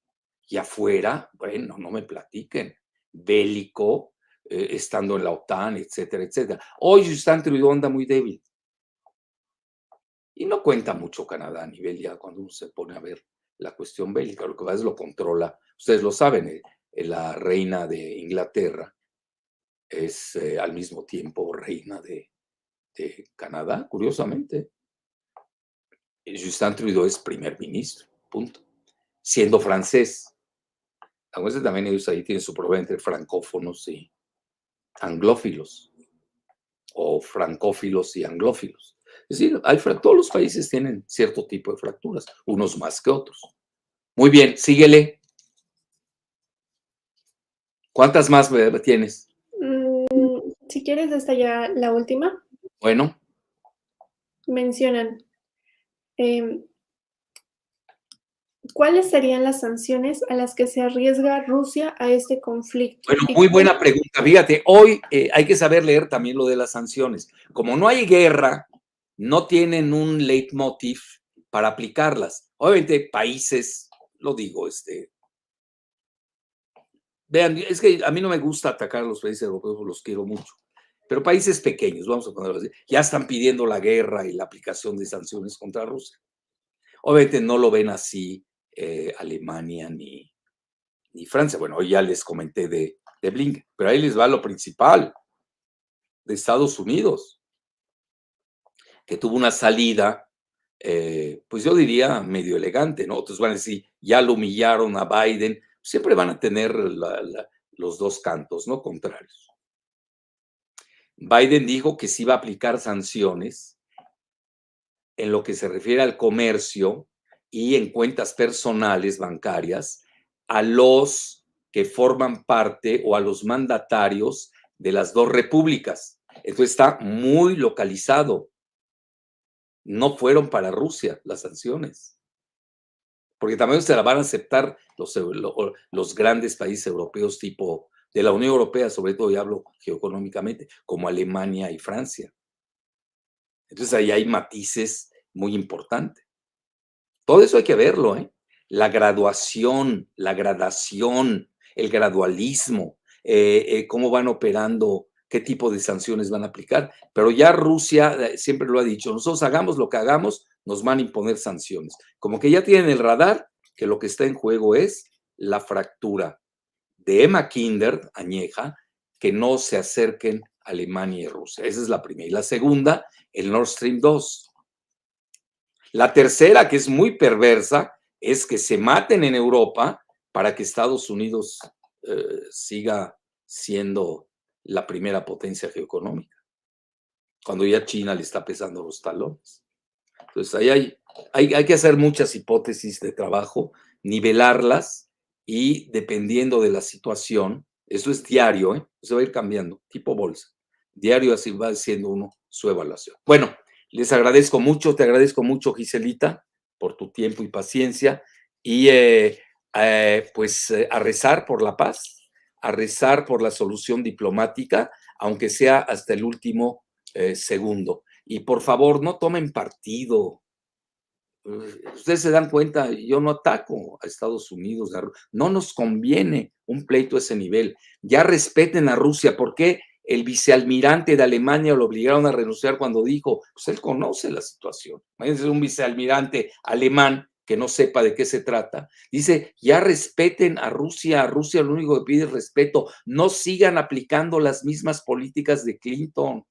Y afuera, bueno, no me platiquen. Bélico, estando en la OTAN, etcétera, etcétera. Hoy Justin Trudeau anda muy débil. Y no cuenta mucho Canadá a nivel ya cuando uno se pone a ver la cuestión bélica. Lo que pasa es lo controla. Ustedes lo saben, la reina de Inglaterra es al mismo tiempo reina de Canadá, curiosamente. Justin Trudeau es primer ministro, punto. Siendo francés. Acuérdense también ellos ahí tienen su problema entre francófonos y anglófilos, o francófilos y anglófilos. Es decir, todos los países tienen cierto tipo de fracturas, unos más que otros. Muy bien, síguele. ¿Cuántas más tienes?
Si quieres, esta ya la última.
Bueno,
Mencionan, ¿cuáles serían las sanciones a las que se arriesga Rusia a este conflicto?
bueno, muy buena pregunta. Fíjate, hoy hay que saber leer también lo de las sanciones. Como no hay guerra, no tienen un leitmotiv para aplicarlas. Obviamente, países, lo digo, vean, es que a mí no me gusta atacar a los países europeos, los quiero mucho. Pero países pequeños, vamos a ponerlo así, ya están pidiendo la guerra y la aplicación de sanciones contra Rusia. Obviamente no lo ven así Alemania ni Francia. Bueno, hoy ya les comenté de Blinken, pero ahí les va lo principal de Estados Unidos, que tuvo una salida, pues yo diría medio elegante, ¿no? Otros van a decir, ya lo humillaron a Biden, siempre van a tener los dos cantos, ¿no? Contrarios. Biden dijo que se iba a aplicar sanciones en lo que se refiere al comercio y en cuentas personales bancarias a los que forman parte o a los mandatarios de las dos repúblicas. Entonces está muy localizado. No fueron para Rusia las sanciones, porque también se la van a aceptar los grandes países europeos tipo de la Unión Europea, sobre todo, y hablo geoeconómicamente, como Alemania y Francia. Entonces ahí hay matices muy importantes. Todo eso hay que verlo, ¿eh? La graduación, la gradación, el gradualismo, cómo van operando, qué tipo de sanciones van a aplicar. Pero ya Rusia siempre lo ha dicho, nosotros hagamos lo que hagamos, nos van a imponer sanciones. Como que ya tienen el radar que lo que está en juego es la fractura de Emma Kinder, añeja, que no se acerquen Alemania y Rusia. Esa es la primera. Y la segunda, el Nord Stream 2. La tercera, que es muy perversa, es que se maten en Europa para que Estados Unidos siga siendo la primera potencia geoeconómica, cuando ya China le está pesando los talones. Entonces, ahí hay que hacer muchas hipótesis de trabajo, nivelarlas y dependiendo de la situación, eso es diario, se va a ir cambiando, tipo bolsa. Diario así va haciendo uno su evaluación. Bueno, les agradezco mucho, te agradezco mucho, Giselita, por tu tiempo y paciencia y pues a rezar por la paz, a rezar por la solución diplomática, aunque sea hasta el último segundo. Y por favor, no tomen partido. Ustedes se dan cuenta, yo no ataco a Estados Unidos, no nos conviene un pleito a ese nivel. Ya respeten a Rusia. ¿Por qué el vicealmirante de Alemania lo obligaron a renunciar cuando dijo? Pues él conoce la situación. Imagínense un vicealmirante alemán que no sepa de qué se trata. Dice, ya respeten a Rusia lo único que pide es respeto, no sigan aplicando las mismas políticas de Clinton.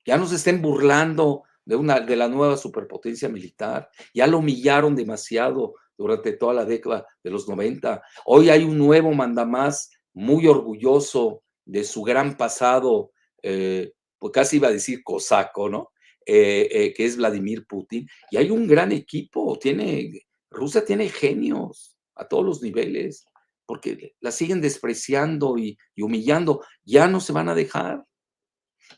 Ya no se estén burlando de la nueva superpotencia militar. Ya lo humillaron demasiado durante toda la década de los 90. Hoy hay un nuevo mandamás muy orgulloso de su gran pasado, pues casi iba a decir cosaco, ¿no? Que es Vladimir Putin. Y hay un gran equipo. Rusia tiene genios a todos los niveles, porque la siguen despreciando y humillando. Ya no se van a dejar.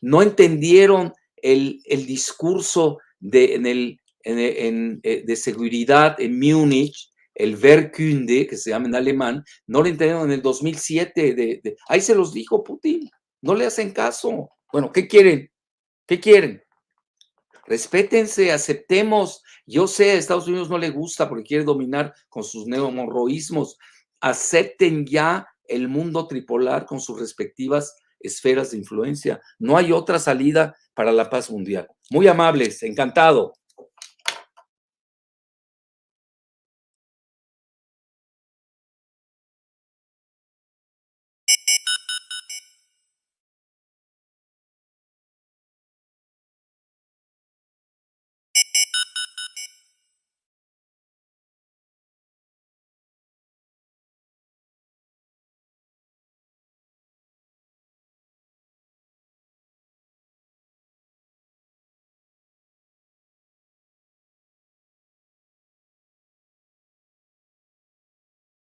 No entendieron el discurso de seguridad en Múnich, el Wehrkunde, que se llama en alemán, no lo entendieron en el 2007. Ahí se los dijo Putin, no le hacen caso. Bueno, ¿qué quieren? ¿Qué quieren? Respétense, aceptemos. Yo sé, a Estados Unidos no le gusta porque quiere dominar con sus neomorroísmos. Acepten ya el mundo tripolar con sus respectivas esferas de influencia. No hay otra salida para la paz mundial. Muy amables, encantado.